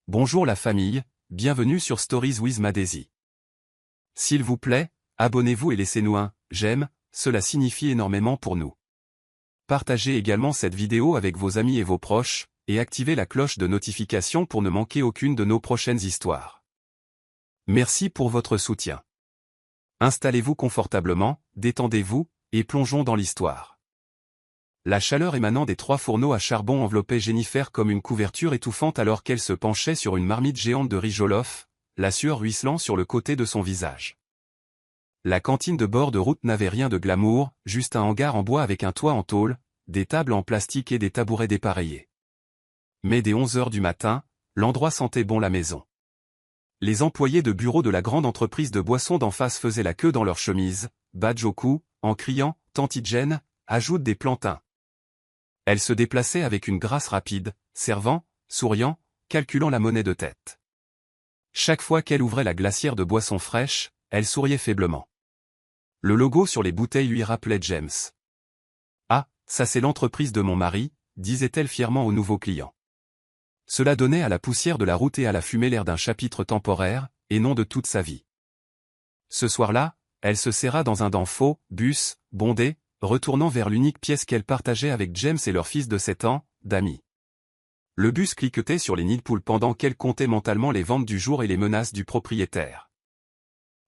Bonjour la famille, bienvenue sur Stories with Madesi. S'il vous plaît, abonnez-vous et laissez-nous un j'aime, cela signifie énormément pour nous. Partagez également cette vidéo avec vos amis et vos proches, et activez la cloche de notification pour ne manquer aucune de nos prochaines histoires. Merci pour votre soutien. Installez-vous confortablement, détendez-vous, et plongeons dans l'histoire. La chaleur émanant des 3 fourneaux à charbon enveloppait Jennifer comme une couverture étouffante alors qu'elle se penchait sur une marmite géante de riz jollof, la sueur ruisselant sur le côté de son visage. La cantine de bord de route n'avait rien de glamour, juste un hangar en bois avec un toit en tôle, des tables en plastique et des tabourets dépareillés. Mais dès 11 heures du matin, l'endroit sentait bon la maison. Les employés de bureau de la grande entreprise de boissons d'en face faisaient la queue dans leurs chemises, badge au cou, en criant « Tanti Jen, ajoute des plantains ». Elle se déplaçait avec une grâce rapide, servant, souriant, calculant la monnaie de tête. Chaque fois qu'elle ouvrait la glacière de boissons fraîches, elle souriait faiblement. Le logo sur les bouteilles lui rappelait James. « Ah, ça c'est l'entreprise de mon mari », disait-elle fièrement aux nouveaux clients. Cela donnait à la poussière de la route et à la fumée l'air d'un chapitre temporaire, et non de toute sa vie. Ce soir-là, elle se serra dans un dent faux, bus, bondé, retournant vers l'unique pièce qu'elle partageait avec James et leur fils de 7 ans, Dami. Le bus cliquetait sur les nids de poules pendant qu'elle comptait mentalement les ventes du jour et les menaces du propriétaire.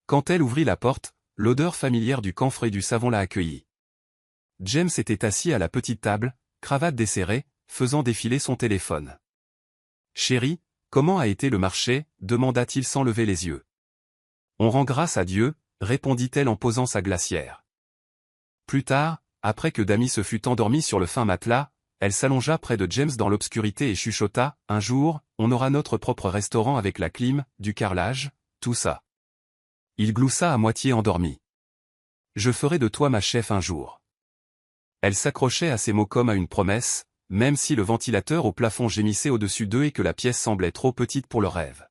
Quand elle ouvrit la porte, l'odeur familière du camphre et du savon l'a accueillie. James était assis à la petite table, cravate desserrée, faisant défiler son téléphone. « Chérie, comment a été le marché ?» demanda-t-il sans lever les yeux. « On rend grâce à Dieu », répondit-elle en posant sa glacière. Plus tard, après que Dami se fut endormie sur le fin matelas, elle s'allongea près de James dans l'obscurité et chuchota « Un jour, on aura notre propre restaurant avec la clim, du carrelage, tout ça. » Il gloussa à moitié endormi. « Je ferai de toi ma chef un jour. » Elle s'accrochait à ces mots comme à une promesse, même si le ventilateur au plafond gémissait au-dessus d'eux et que la pièce semblait trop petite pour le rêve.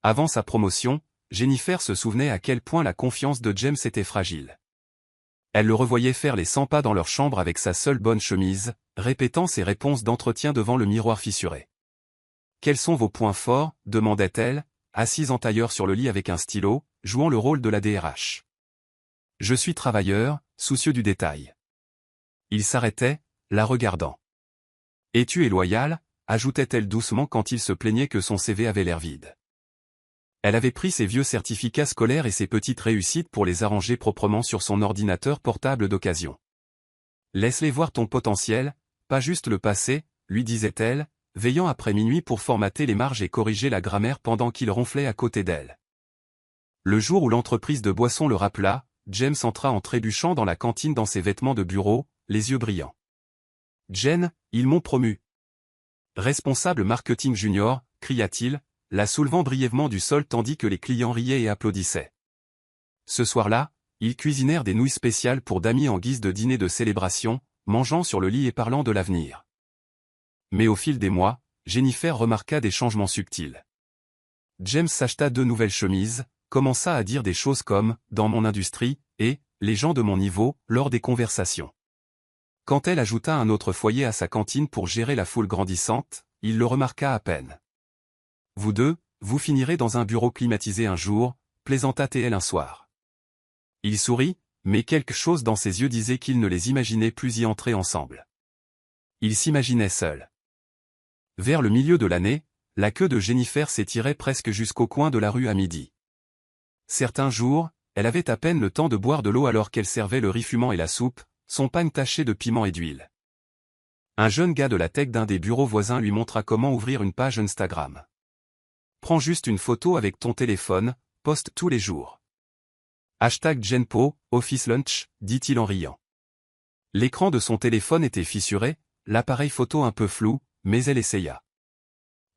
Avant sa promotion, Jennifer se souvenait à quel point la confiance de James était fragile. Elle le revoyait faire les 100 pas dans leur chambre avec sa seule bonne chemise, répétant ses réponses d'entretien devant le miroir fissuré. « Quels sont vos points forts ?» demandait-elle, assise en tailleur sur le lit avec un stylo, jouant le rôle de la DRH. « Je suis travailleur, soucieux du détail. » Il s'arrêtait, la regardant. « Et tu es loyal ?» ajoutait-elle doucement quand il se plaignait que son CV avait l'air vide. Elle avait pris ses vieux certificats scolaires et ses petites réussites pour les arranger proprement sur son ordinateur portable d'occasion. « Laisse-les voir ton potentiel, pas juste le passé, » lui disait-elle, veillant après minuit pour formater les marges et corriger la grammaire pendant qu'il ronflait à côté d'elle. Le jour où l'entreprise de boissons le rappela, James entra en trébuchant dans la cantine dans ses vêtements de bureau, les yeux brillants. « Jen, ils m'ont promu. »« Responsable marketing junior » cria-t-il, la soulevant brièvement du sol tandis que les clients riaient et applaudissaient. Ce soir-là, ils cuisinèrent des nouilles spéciales pour Dami en guise de dîner de célébration, mangeant sur le lit et parlant de l'avenir. Mais au fil des mois, Jennifer remarqua des changements subtils. James s'acheta 2 nouvelles chemises, commença à dire des choses comme « dans mon industrie » et « les gens de mon niveau » lors des conversations. Quand elle ajouta un autre foyer à sa cantine pour gérer la foule grandissante, il le remarqua à peine. « Vous deux, vous finirez dans un bureau climatisé un jour » plaisanta-t-elle un soir. Il sourit, mais quelque chose dans ses yeux disait qu'il ne les imaginait plus y entrer ensemble. Il s'imaginait seul. Vers le milieu de l'année, la queue de Jennifer s'étirait presque jusqu'au coin de la rue à midi. Certains jours, elle avait à peine le temps de boire de l'eau alors qu'elle servait le riz fumant et la soupe, son pagne taché de piment et d'huile. Un jeune gars de la tech d'un des bureaux voisins lui montra comment ouvrir une page Instagram. Prends juste une photo avec ton téléphone, poste tous les jours. #Jenpo, Office Lunch, dit-il en riant. L'écran de son téléphone était fissuré, l'appareil photo un peu flou, mais elle essaya.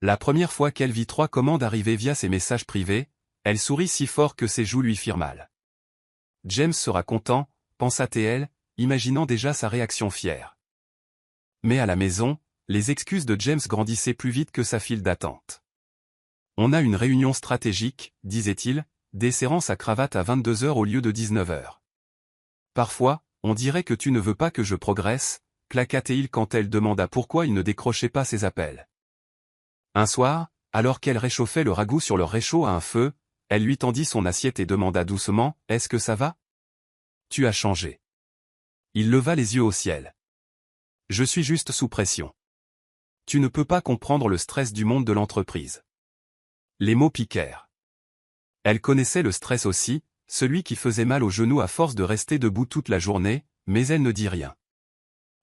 La première fois qu'elle vit 3 commandes arriver via ses messages privés, elle sourit si fort que ses joues lui firent mal. James sera content, pensa-t-elle, imaginant déjà sa réaction fière. Mais à la maison, les excuses de James grandissaient plus vite que sa file d'attente. « On a une réunion stratégique », disait-il, desserrant sa cravate à 22 heures au lieu de 19 heures. « Parfois, on dirait que tu ne veux pas que je progresse », claqua-t-il quand elle demanda pourquoi il ne décrochait pas ses appels. Un soir, alors qu'elle réchauffait le ragoût sur leur réchaud à un feu, elle lui tendit son assiette et demanda doucement, « Est-ce que ça va? Tu as changé. » Il leva les yeux au ciel. « Je suis juste sous pression. Tu ne peux pas comprendre le stress du monde de l'entreprise. » Les mots piquèrent. Elle connaissait le stress aussi, celui qui faisait mal aux genoux à force de rester debout toute la journée, mais elle ne dit rien.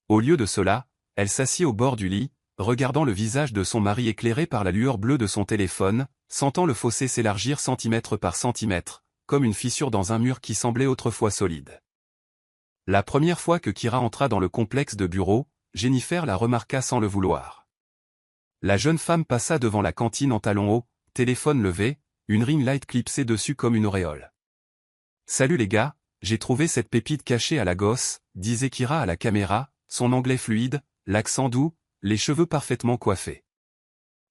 Au lieu de cela, elle s'assit au bord du lit, regardant le visage de son mari éclairé par la lueur bleue de son téléphone, sentant le fossé s'élargir centimètre par centimètre, comme une fissure dans un mur qui semblait autrefois solide. La première fois que Kira entra dans le complexe de bureaux, Jennifer la remarqua sans le vouloir. La jeune femme passa devant la cantine en talons hauts, téléphone levé, une ring light clipsée dessus comme une auréole. « Salut les gars, j'ai trouvé cette pépite cachée à la gosse », disait Kira à la caméra, son anglais fluide, l'accent doux, les cheveux parfaitement coiffés.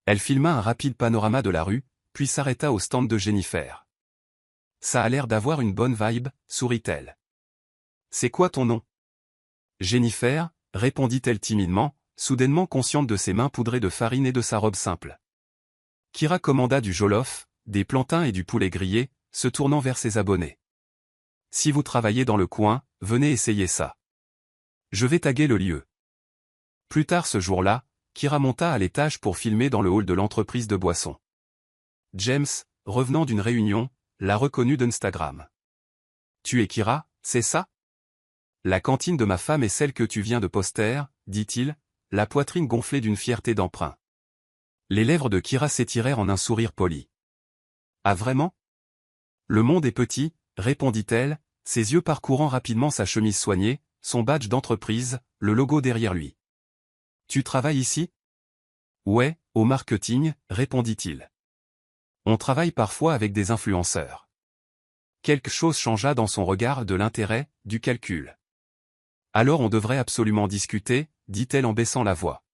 Elle filma un rapide panorama de la rue, puis s'arrêta au stand de Jennifer. « Ça a l'air d'avoir une bonne vibe », sourit-elle. « C'est quoi ton nom ? » Jennifer, répondit-elle timidement, soudainement consciente de ses mains poudrées de farine et de sa robe simple. Kira commanda du jollof, des plantains et du poulet grillé, se tournant vers ses abonnés. « Si vous travaillez dans le coin, venez essayer ça. Je vais taguer le lieu. » Plus tard ce jour-là, Kira monta à l'étage pour filmer dans le hall de l'entreprise de boissons. James, revenant d'une réunion, la reconnut d'Instagram. « Tu es Kira, c'est ça ? La cantine de ma femme est celle que tu viens de poster, » dit-il, la poitrine gonflée d'une fierté d'emprunt. Les lèvres de Kira s'étirèrent en un sourire poli. « Ah vraiment ? Le monde est petit, » répondit-elle, ses yeux parcourant rapidement sa chemise soignée, son badge d'entreprise, le logo derrière lui. « Tu travailles ici ? » « Ouais, au marketing, » répondit-il. « On travaille parfois avec des influenceurs. » Quelque chose changea dans son regard, de l'intérêt, du calcul. « Alors on devrait absolument discuter, » dit-elle en baissant la voix.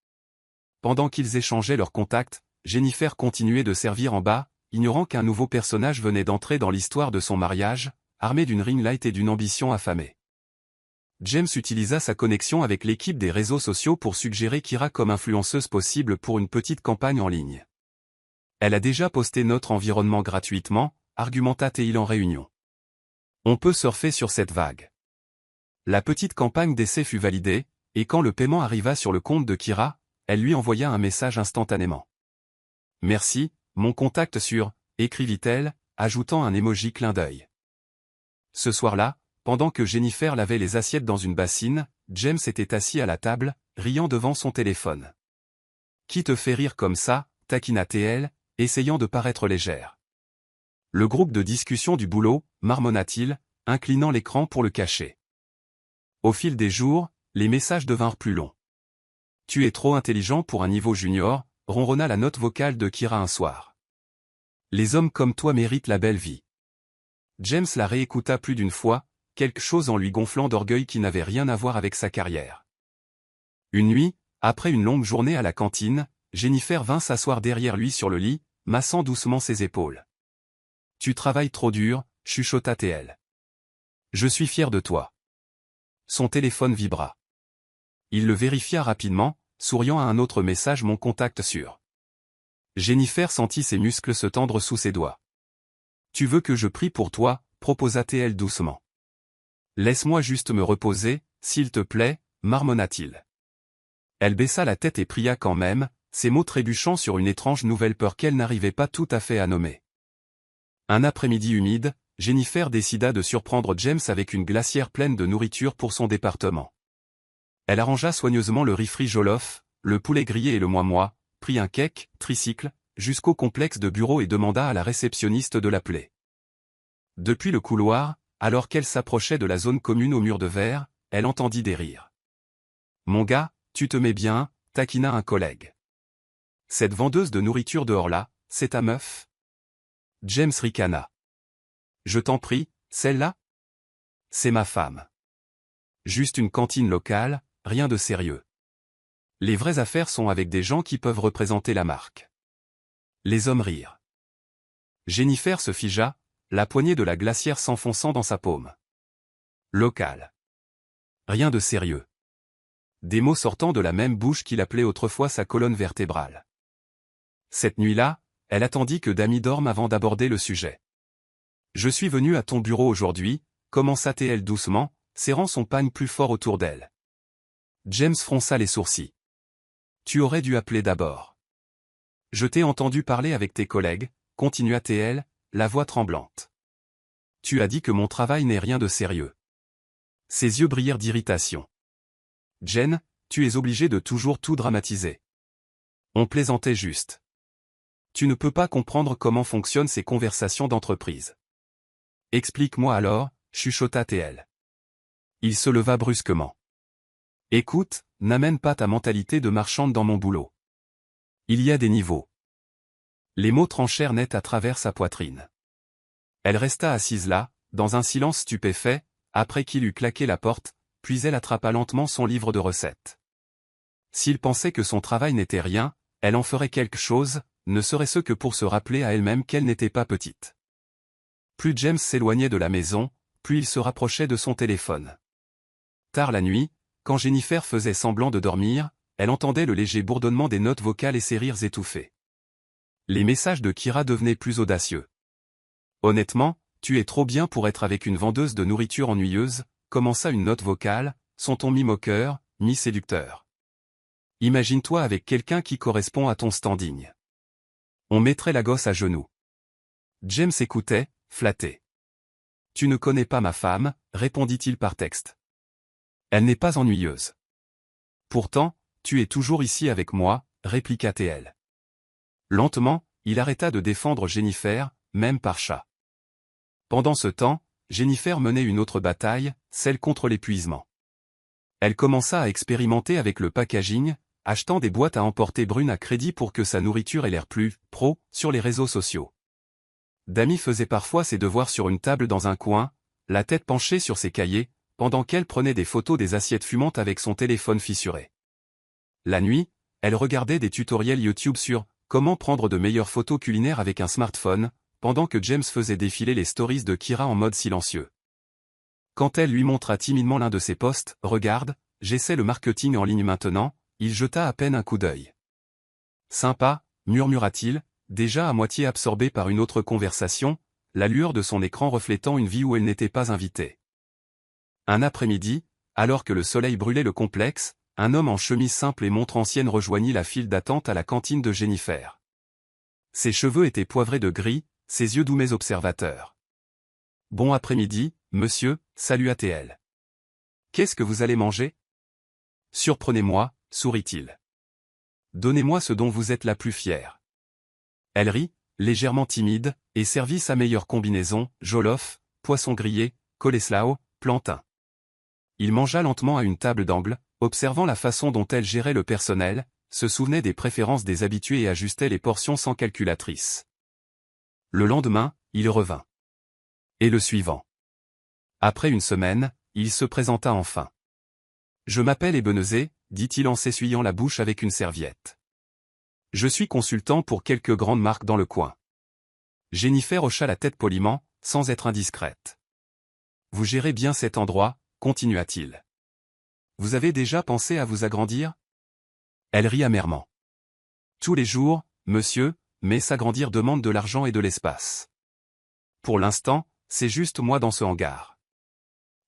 Pendant qu'ils échangeaient leurs contacts, Jennifer continuait de servir en bas, ignorant qu'un nouveau personnage venait d'entrer dans l'histoire de son mariage, armé d'une ring light et d'une ambition affamée. James utilisa sa connexion avec l'équipe des réseaux sociaux pour suggérer Kira comme influenceuse possible pour une petite campagne en ligne. « Elle a déjà posté notre environnement gratuitement », argumenta-t-il en réunion. « On peut surfer sur cette vague. » La petite campagne d'essai fut validée, et quand le paiement arriva sur le compte de Kira, elle lui envoya un message instantanément. « Merci, mon contact sur », écrivit-elle, ajoutant un emoji clin d'œil. Ce soir-là, pendant que Jennifer lavait les assiettes dans une bassine, James était assis à la table, riant devant son téléphone. « Qui te fait rire comme ça ?» taquina-t-elle, essayant de paraître légère. « Le groupe de discussion du boulot, » marmonna-t-il, inclinant l'écran pour le cacher. Au fil des jours, les messages devinrent plus longs. « Tu es trop intelligent pour un niveau junior », ronronna la note vocale de Kira un soir. « Les hommes comme toi méritent la belle vie. » James la réécouta plus d'une fois, quelque chose en lui gonflant d'orgueil qui n'avait rien à voir avec sa carrière. Une nuit, après une longue journée à la cantine, Jennifer vint s'asseoir derrière lui sur le lit, massant doucement ses épaules. « Tu travailles trop dur, » chuchota-t-elle. « Je suis fier de toi. » Son téléphone vibra. Il le vérifia rapidement, souriant à un autre message, mon contact sur. Jennifer sentit ses muscles se tendre sous ses doigts. « Tu veux que je prie pour toi ?» proposa-t-elle doucement. « Laisse-moi juste me reposer, s'il te plaît, » marmonna-t-il. Elle baissa la tête et pria quand même, ses mots trébuchant sur une étrange nouvelle peur qu'elle n'arrivait pas tout à fait à nommer. Un après-midi humide, Jennifer décida de surprendre James avec une glacière pleine de nourriture pour son département. Elle arrangea soigneusement le riz frit jollof, le poulet grillé et le moi-moi, prit un cake, tricycle, jusqu'au complexe de bureaux et demanda à la réceptionniste de l'appeler. Depuis le couloir, alors qu'elle s'approchait de la zone commune au mur de verre, elle entendit des rires. « Mon gars, tu te mets bien », taquina un collègue. « Cette vendeuse de nourriture dehors là, c'est ta meuf ?» James ricana. « Je t'en prie, celle-là ? C'est ma femme. Juste une cantine locale, rien de sérieux. Les vraies affaires sont avec des gens qui peuvent représenter la marque. » Les hommes rirent. Jennifer se figea, la poignée de la glacière s'enfonçant dans sa paume. Local. Rien de sérieux. Des mots sortant de la même bouche qu'il appelait autrefois sa colonne vertébrale. Cette nuit-là, elle attendit que Dami dorme avant d'aborder le sujet. Je suis venu à ton bureau aujourd'hui, commença-t-elle doucement, serrant son pagne plus fort autour d'elle. James fronça les sourcils. Tu aurais dû appeler d'abord. Je t'ai entendu parler avec tes collègues, continua-t-elle, la voix tremblante. Tu as dit que mon travail n'est rien de sérieux. Ses yeux brillèrent d'irritation. Jen, tu es obligée de toujours tout dramatiser. On plaisantait juste. Tu ne peux pas comprendre comment fonctionnent ces conversations d'entreprise. Explique-moi alors, chuchota-t-elle. Il se leva brusquement. Écoute, n'amène pas ta mentalité de marchande dans mon boulot. Il y a des niveaux. Les mots tranchèrent net à travers sa poitrine. Elle resta assise là, dans un silence stupéfait, après qu'il eut claqué la porte, puis elle attrapa lentement son livre de recettes. S'il pensait que son travail n'était rien, elle en ferait quelque chose, ne serait-ce que pour se rappeler à elle-même qu'elle n'était pas petite. Plus James s'éloignait de la maison, plus il se rapprochait de son téléphone. Tard la nuit, quand Jennifer faisait semblant de dormir, elle entendait le léger bourdonnement des notes vocales et ses rires étouffés. Les messages de Kira devenaient plus audacieux. Honnêtement, tu es trop bien pour être avec une vendeuse de nourriture ennuyeuse, commença une note vocale, son ton mi-moqueur, mi-séducteur. Imagine-toi avec quelqu'un qui correspond à ton standing. On mettrait la gosse à genoux. James écoutait, flatté. Tu ne connais pas ma femme, répondit-il par texte. Elle n'est pas ennuyeuse. Pourtant, tu es toujours ici avec moi, répliqua-t-elle. Lentement, il arrêta de défendre Jennifer, même par chat. Pendant ce temps, Jennifer menait une autre bataille, celle contre l'épuisement. Elle commença à expérimenter avec le packaging, achetant des boîtes à emporter brunes à crédit pour que sa nourriture ait l'air plus « pro » sur les réseaux sociaux. Dami faisait parfois ses devoirs sur une table dans un coin, la tête penchée sur ses cahiers, pendant qu'elle prenait des photos des assiettes fumantes avec son téléphone fissuré. La nuit, elle regardait des tutoriels YouTube sur « Comment prendre de meilleures photos culinaires avec un smartphone », pendant que James faisait défiler les stories de Kira en mode silencieux. Quand elle lui montra timidement l'un de ses posts, « Regarde, j'essaie le marketing en ligne maintenant », il jeta à peine un coup d'œil. « Sympa », murmura-t-il, déjà à moitié absorbé par une autre conversation, la lueur de son écran reflétant une vie où elle n'était pas invitée. Un après-midi, alors que le soleil brûlait le complexe, un homme en chemise simple et montre ancienne rejoignit la file d'attente à la cantine de Jennifer. Ses cheveux étaient poivrés de gris, ses yeux doux mais observateurs. « Bon après-midi, monsieur », salua-t-elle. « Qu'est-ce que vous allez manger ? » « Surprenez-moi », sourit-il. « Donnez-moi ce dont vous êtes la plus fière. » Elle rit, légèrement timide, et servit sa meilleure combinaison, jollof, poisson grillé, coleslaw, plantain. Il mangea lentement à une table d'angle, observant la façon dont elle gérait le personnel, se souvenait des préférences des habitués et ajustait les portions sans calculatrice. Le lendemain, il revint. Et le suivant. Après une semaine, il se présenta enfin. « Je m'appelle Ebenezer », dit-il en s'essuyant la bouche avec une serviette. « Je suis consultant pour quelques grandes marques dans le coin. » Jennifer hocha la tête poliment, sans être indiscrète. « Vous gérez bien cet endroit », continua-t-il. « Vous avez déjà pensé à vous agrandir ? » Elle rit amèrement. « Tous les jours, monsieur, mais s'agrandir demande de l'argent et de l'espace. Pour l'instant, c'est juste moi dans ce hangar. »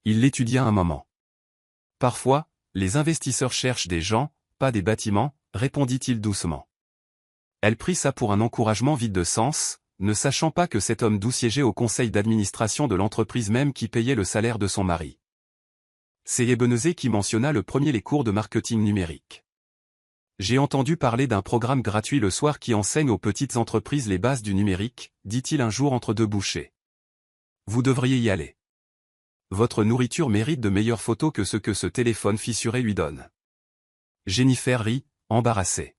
Il l'étudia un moment. « Parfois, les investisseurs cherchent des gens, pas des bâtiments, répondit-il doucement. Elle prit ça pour un encouragement vide de sens, ne sachant pas que cet homme doux siégeait au conseil d'administration de l'entreprise même qui payait le salaire de son mari. C'est Ebenezer qui mentionna le premier les cours de marketing numérique. J'ai entendu parler d'un programme gratuit le soir qui enseigne aux petites entreprises les bases du numérique, dit-il un jour entre deux bouchées. Vous devriez y aller. Votre nourriture mérite de meilleures photos que ce que ce téléphone fissuré lui donne. Jennifer rit, embarrassée.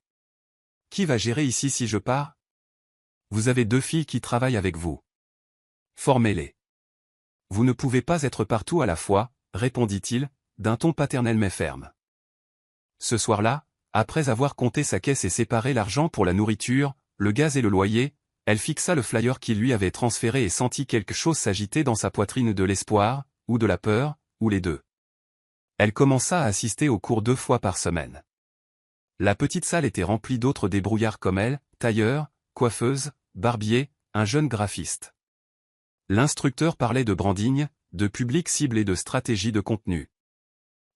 Qui va gérer ici si je pars ? Vous avez 2 filles qui travaillent avec vous. Formez-les. Vous ne pouvez pas être partout à la fois, répondit-il, d'un ton paternel mais ferme. Ce soir-là, après avoir compté sa caisse et séparé l'argent pour la nourriture, le gaz et le loyer, elle fixa le flyer qu'il lui avait transféré et sentit quelque chose s'agiter dans sa poitrine, de l'espoir, ou de la peur, ou les deux. Elle commença à assister aux cours 2 fois par semaine. La petite salle était remplie d'autres débrouillards comme elle, tailleurs, coiffeuse, barbier, un jeune graphiste. L'instructeur parlait de branding, de public cible et de stratégie de contenu.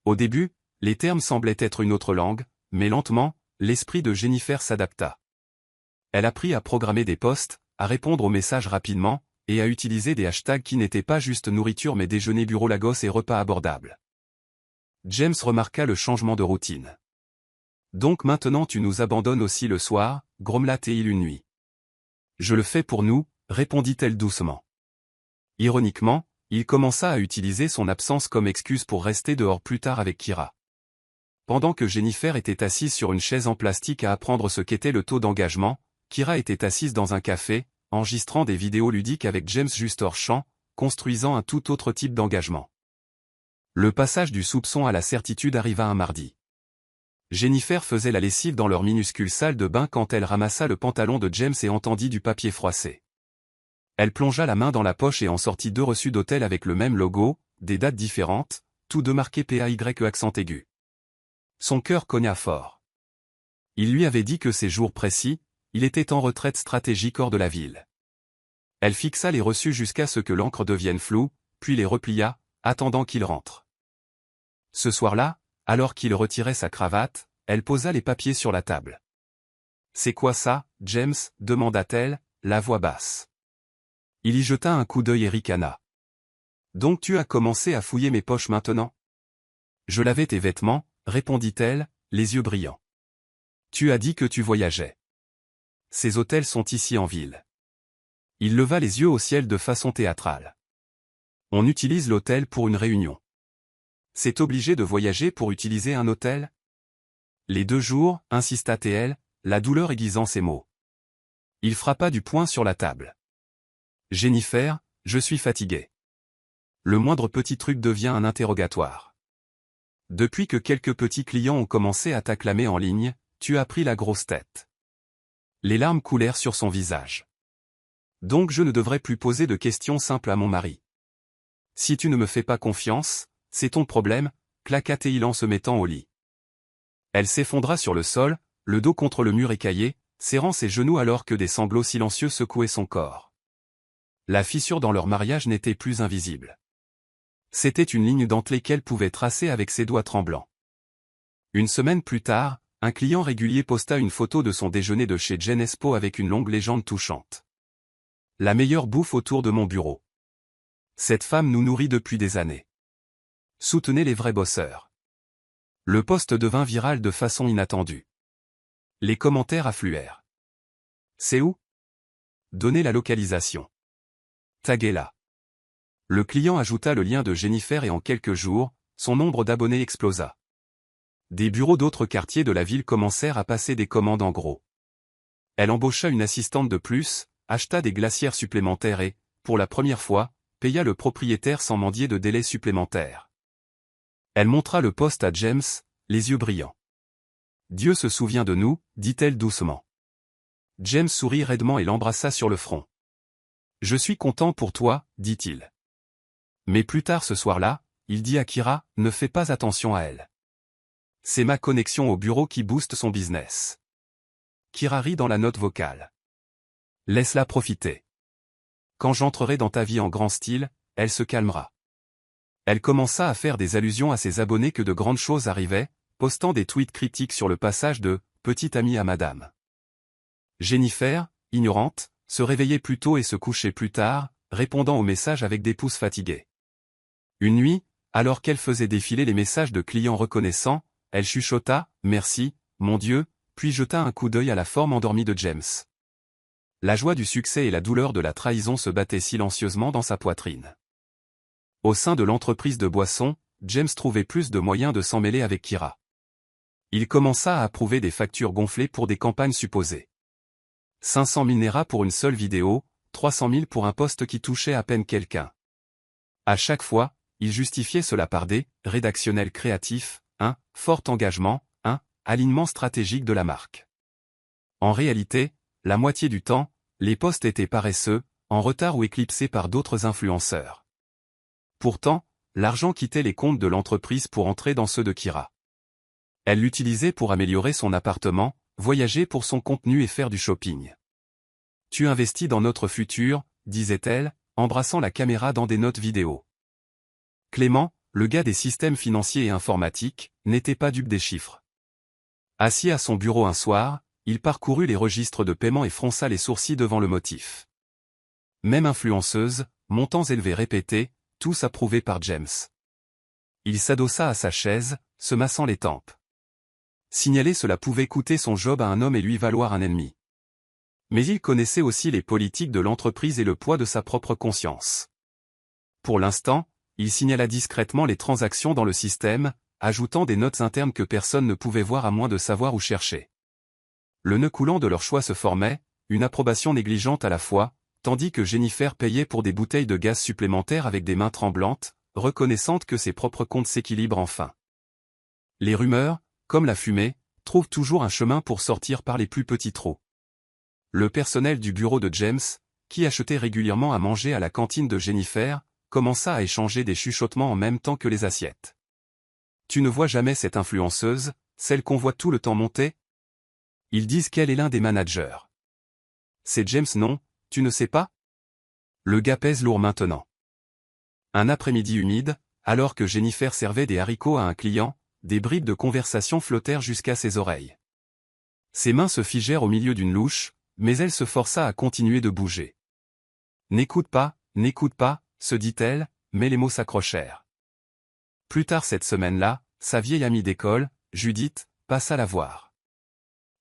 Au début, les termes semblaient être une autre langue, mais lentement, l'esprit de Jennifer s'adapta. Elle apprit à programmer des posts, à répondre aux messages rapidement, et à utiliser des hashtags qui n'étaient pas juste nourriture mais déjeuner bureau Lagos et repas abordables. James remarqua le changement de routine. Donc maintenant tu nous abandonnes aussi le soir, grommela-t-il une nuit. Je le fais pour nous, répondit-elle doucement. Ironiquement, il commença à utiliser son absence comme excuse pour rester dehors plus tard avec Kira. Pendant que Jennifer était assise sur une chaise en plastique à apprendre ce qu'était le taux d'engagement, Kira était assise dans un café, enregistrant des vidéos ludiques avec James juste hors champ, construisant un tout autre type d'engagement. Le passage du soupçon à la certitude arriva un mardi. Jennifer faisait la lessive dans leur minuscule salle de bain quand elle ramassa le pantalon de James et entendit du papier froissé. Elle plongea la main dans la poche et en sortit 2 reçus d'hôtel avec le même logo, des dates différentes, tous deux marqués PAY accent aigu. Son cœur cogna fort. Il lui avait dit que ces jours précis, il était en retraite stratégique hors de la ville. Elle fixa les reçus jusqu'à ce que l'encre devienne floue, puis les replia, attendant qu'il rentre. Ce soir-là, alors qu'il retirait sa cravate, elle posa les papiers sur la table. « C'est quoi ça, James » demanda-t-elle, la voix basse. Il y jeta un coup d'œil et ricana. « Donc tu as commencé à fouiller mes poches maintenant ?»« Je lavais tes vêtements, » répondit-elle, les yeux brillants. « Tu as dit que tu voyageais. Ces hôtels sont ici en ville. » Il leva les yeux au ciel de façon théâtrale. « On utilise l'hôtel pour une réunion. C'est obligé de voyager pour utiliser un hôtel ? » Les 2 jours, insista-t-elle, la douleur aiguisant ses mots. Il frappa du poing sur la table. « Jennifer, je suis fatigué. Le moindre petit truc devient un interrogatoire. Depuis que quelques petits clients ont commencé à t'acclamer en ligne, tu as pris la grosse tête. » Les larmes coulèrent sur son visage. « Donc je ne devrais plus poser de questions simples à mon mari. Si tu ne me fais pas confiance, c'est ton problème, claqua-t-il en se mettant au lit. Elle s'effondra sur le sol, le dos contre le mur écaillé, serrant ses genoux alors que des sanglots silencieux secouaient son corps. La fissure dans leur mariage n'était plus invisible. C'était une ligne dentelée qu'elle pouvait tracer avec ses doigts tremblants. Une semaine plus tard, un client régulier posta une photo de son déjeuner de chez Jen Espo avec une longue légende touchante. « La meilleure bouffe autour de mon bureau. Cette femme nous nourrit depuis des années. Soutenez les vrais bosseurs. » Le post devint viral de façon inattendue. Les commentaires affluèrent. « C'est où ? Donnez la localisation. Taguez-la. » Le client ajouta le lien de Jennifer et en quelques jours, son nombre d'abonnés explosa. Des bureaux d'autres quartiers de la ville commencèrent à passer des commandes en gros. Elle embaucha une assistante de plus, acheta des glacières supplémentaires et, pour la première fois, paya le propriétaire sans mendier de délai supplémentaire. Elle montra le poste à James, les yeux brillants. « Dieu se souvient de nous, » dit-elle doucement. James sourit raidement et l'embrassa sur le front. « Je suis content pour toi, » dit-il. Mais plus tard ce soir-là, il dit à Kira, « Ne fais pas attention à elle. C'est ma connexion au bureau qui booste son business. » Kira rit dans la note vocale. « Laisse-la profiter. Quand j'entrerai dans ta vie en grand style, elle se calmera. » Elle commença à faire des allusions à ses abonnés que de grandes choses arrivaient, postant des tweets critiques sur le passage de « petite amie à madame ». Jennifer, ignorante, se réveillait plus tôt et se couchait plus tard, répondant aux messages avec des pouces fatigués. Une nuit, alors qu'elle faisait défiler les messages de clients reconnaissants, elle chuchota « Merci, mon Dieu », puis jeta un coup d'œil à la forme endormie de James. La joie du succès et la douleur de la trahison se battaient silencieusement dans sa poitrine. Au sein de l'entreprise de boissons, James trouvait plus de moyens de s'en mêler avec Kira. Il commença à approuver des factures gonflées pour des campagnes supposées. 500 000 Naira pour une seule vidéo, 300 000 pour un post qui touchait à peine quelqu'un. À chaque fois, il justifiait cela par des « rédactionnels créatifs », un « fort engagement », un « alignement stratégique de la marque ». En réalité, la moitié du temps, les posts étaient paresseux, en retard ou éclipsés par d'autres influenceurs. Pourtant, l'argent quittait les comptes de l'entreprise pour entrer dans ceux de Kira. Elle l'utilisait pour améliorer son appartement, voyager pour son contenu et faire du shopping. Tu investis dans notre futur, disait-elle, embrassant la caméra dans des notes vidéo. Clément, le gars des systèmes financiers et informatiques, n'était pas dupe des chiffres. Assis à son bureau un soir, il parcourut les registres de paiement et fronça les sourcils devant le motif. Même influenceuse, montants élevés répétés, tous approuvés par James. Il s'adossa à sa chaise, se massant les tempes. Signaler cela pouvait coûter son job à un homme et lui valoir un ennemi. Mais il connaissait aussi les politiques de l'entreprise et le poids de sa propre conscience. Pour l'instant, il signala discrètement les transactions dans le système, ajoutant des notes internes que personne ne pouvait voir à moins de savoir où chercher. Le nœud coulant de leur choix se formait, une approbation négligente à la fois, tandis que Jennifer payait pour des bouteilles de gaz supplémentaires avec des mains tremblantes, reconnaissante que ses propres comptes s'équilibrent enfin. Les rumeurs, comme la fumée, trouvent toujours un chemin pour sortir par les plus petits trous. Le personnel du bureau de James, qui achetait régulièrement à manger à la cantine de Jennifer, commença à échanger des chuchotements en même temps que les assiettes. « Tu ne vois jamais cette influenceuse, celle qu'on voit tout le temps monter ? Ils disent qu'elle est l'un des managers. C'est James non, tu ne sais pas ? Le gars pèse lourd maintenant. » Un après-midi humide, alors que Jennifer servait des haricots à un client, des bribes de conversation flottèrent jusqu'à ses oreilles. Ses mains se figèrent au milieu d'une louche, mais elle se força à continuer de bouger. « N'écoute pas, se dit-elle, mais les mots s'accrochèrent. Plus tard cette semaine-là, sa vieille amie d'école, Judith, passa la voir.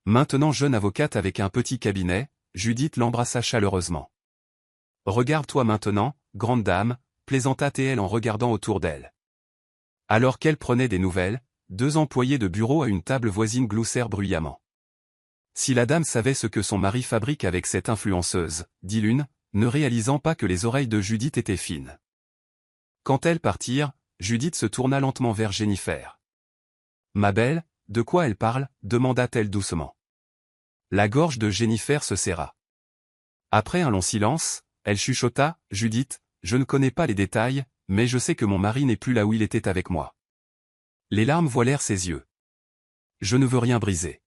Maintenant jeune avocate avec un petit cabinet, Judith l'embrassa chaleureusement. « Regarde-toi maintenant, grande dame, plaisanta-t-elle en regardant autour d'elle. Alors qu'elle prenait des nouvelles, deux employés de bureau à une table voisine gloussèrent bruyamment. Si la dame savait ce que son mari fabrique avec cette influenceuse, dit l'une, ne réalisant pas que les oreilles de Judith étaient fines. Quand elles partirent, Judith se tourna lentement vers Jennifer. « Ma belle, de quoi elle parle ?» demanda-t-elle doucement. La gorge de Jennifer se serra. Après un long silence, elle chuchota, « Judith, je ne connais pas les détails, mais je sais que mon mari n'est plus là où il était avec moi. » Les larmes voilèrent ses yeux. « Je ne veux rien briser.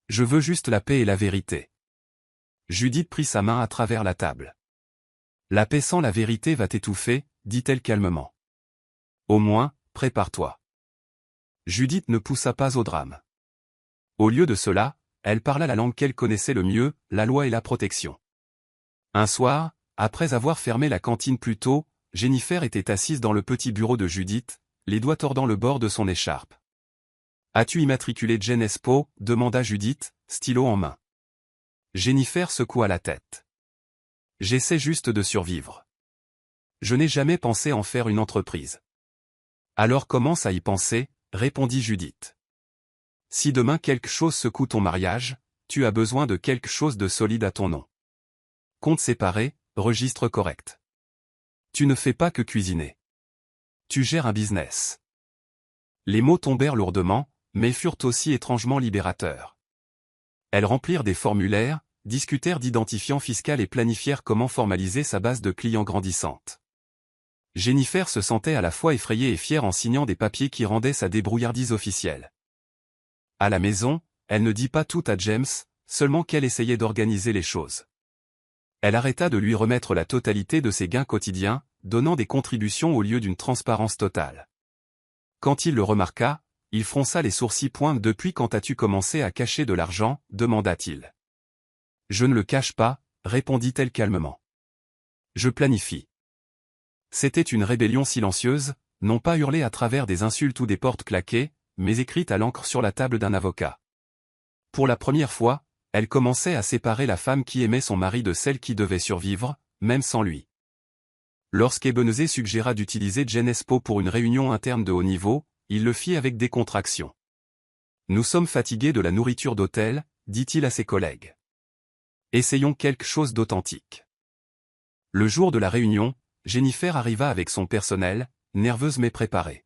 Je veux juste la paix et la vérité. » Judith prit sa main à travers la table. « La paix sans la vérité va t'étouffer, » dit-elle calmement. « Au moins, prépare-toi. » Judith ne poussa pas au drame. Au lieu de cela, elle parla la langue qu'elle connaissait le mieux, la loi et la protection. Un soir, après avoir fermé la cantine plus tôt, Jennifer était assise dans le petit bureau de Judith, les doigts tordant le bord de son écharpe. « As-tu immatriculé Jen Espo ?» demanda Judith, stylo en main. Jennifer secoua la tête. « J'essaie juste de survivre. Je n'ai jamais pensé en faire une entreprise. » « Alors commence à y penser, » répondit Judith. « Si demain quelque chose secoue ton mariage, tu as besoin de quelque chose de solide à ton nom. Compte séparé, registre correct. Tu ne fais pas que cuisiner. Tu gères un business. » Les mots tombèrent lourdement, mais furent aussi étrangement libérateurs. Elles remplirent des formulaires, discutèrent d'identifiant fiscal et planifièrent comment formaliser sa base de clients grandissante. Jennifer se sentait à la fois effrayée et fière en signant des papiers qui rendaient sa débrouillardise officielle. À la maison, elle ne dit pas tout à James, seulement qu'elle essayait d'organiser les choses. Elle arrêta de lui remettre la totalité de ses gains quotidiens, donnant des contributions au lieu d'une transparence totale. Quand il le remarqua, il fronça les sourcils. « Depuis quand as-tu commencé à cacher de l'argent ?» demanda-t-il. « Je ne le cache pas, » répondit-elle calmement. « Je planifie. » C'était une rébellion silencieuse, non pas hurlée à travers des insultes ou des portes claquées, mais écrite à l'encre sur la table d'un avocat. Pour la première fois, elle commençait à séparer la femme qui aimait son mari de celle qui devait survivre, même sans lui. Lorsqu'Ebenezer suggéra d'utiliser Jen Espo pour une réunion interne de haut niveau, il le fit avec décontraction. « Nous sommes fatigués de la nourriture d'hôtel, » dit-il à ses collègues. « Essayons quelque chose d'authentique. » Le jour de la réunion, Jennifer arriva avec son personnel, nerveuse mais préparée.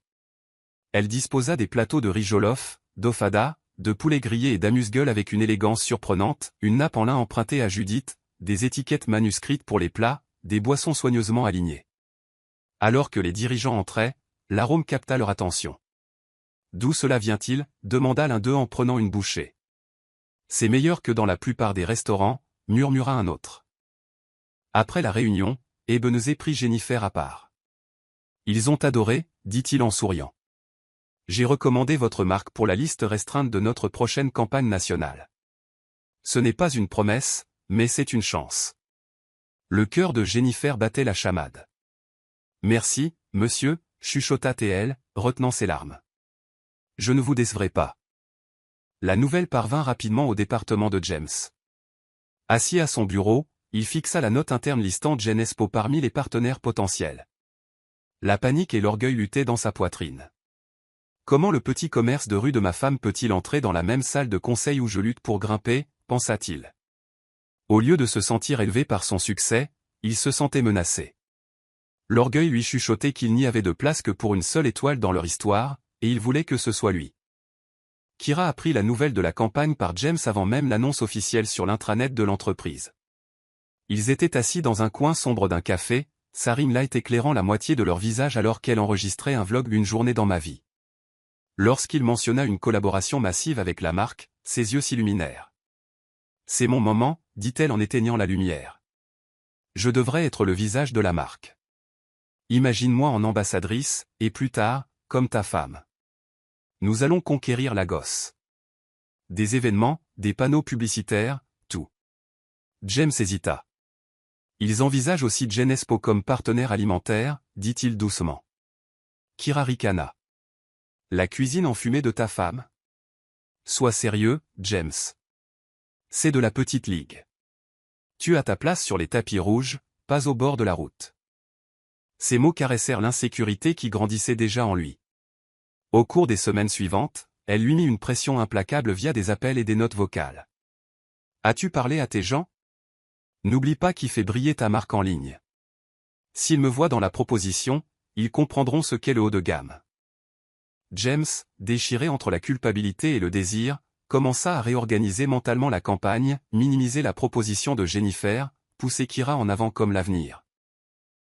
Elle disposa des plateaux de riz jollof, d'ofada, de poulet grillé et d'amuse-gueule avec une élégance surprenante, une nappe en lin empruntée à Judith, des étiquettes manuscrites pour les plats, des boissons soigneusement alignées. Alors que les dirigeants entraient, l'arôme capta leur attention. « D'où cela vient-il » demanda l'un d'eux en prenant une bouchée. « C'est meilleur que dans la plupart des restaurants, » murmura un autre. Après la réunion, Ebenezer prit Jennifer à part. Ils ont adoré, dit-il en souriant. J'ai recommandé votre marque pour la liste restreinte de notre prochaine campagne nationale. Ce n'est pas une promesse, mais c'est une chance. Le cœur de Jennifer battait la chamade. Merci, monsieur, chuchota-t-elle, retenant ses larmes. Je ne vous décevrai pas. La nouvelle parvint rapidement au département de James. Assis à son bureau, il fixa la note interne listant Genespo parmi les partenaires potentiels. La panique et l'orgueil luttaient dans sa poitrine. Comment le petit commerce de rue de ma femme peut-il entrer dans la même salle de conseil où je lutte pour grimper, pensa-t-il. Au lieu de se sentir élevé par son succès, il se sentait menacé. L'orgueil lui chuchotait qu'il n'y avait de place que pour une seule étoile dans leur histoire, et il voulait que ce soit lui. Kira apprit la nouvelle de la campagne par James avant même l'annonce officielle sur l'intranet de l'entreprise. Ils étaient assis dans un coin sombre d'un café, sa ring light éclairant la moitié de leur visage alors qu'elle enregistrait un vlog Une journée dans ma vie. Lorsqu'il mentionna une collaboration massive avec la marque, ses yeux s'illuminèrent. C'est mon moment, dit-elle en éteignant la lumière. Je devrais être le visage de la marque. Imagine-moi en ambassadrice, et plus tard, comme ta femme. Nous allons conquérir la gosse. Des événements, des panneaux publicitaires, tout. James hésita. Ils envisagent aussi Genespo comme partenaire alimentaire, dit-il doucement. Kira ricana. La cuisine enfumée de ta femme? Sois sérieux, James. C'est de la petite ligue. Tu as ta place sur les tapis rouges, pas au bord de la route. Ces mots caressèrent l'insécurité qui grandissait déjà en lui. Au cours des semaines suivantes, elle lui mit une pression implacable via des appels et des notes vocales. As-tu parlé à tes gens? N'oublie pas qui fait briller ta marque en ligne. S'ils me voient dans la proposition, ils comprendront ce qu'est le haut de gamme. James, déchiré entre la culpabilité et le désir, commença à réorganiser mentalement la campagne, minimiser la proposition de Jennifer, pousser Kira en avant comme l'avenir.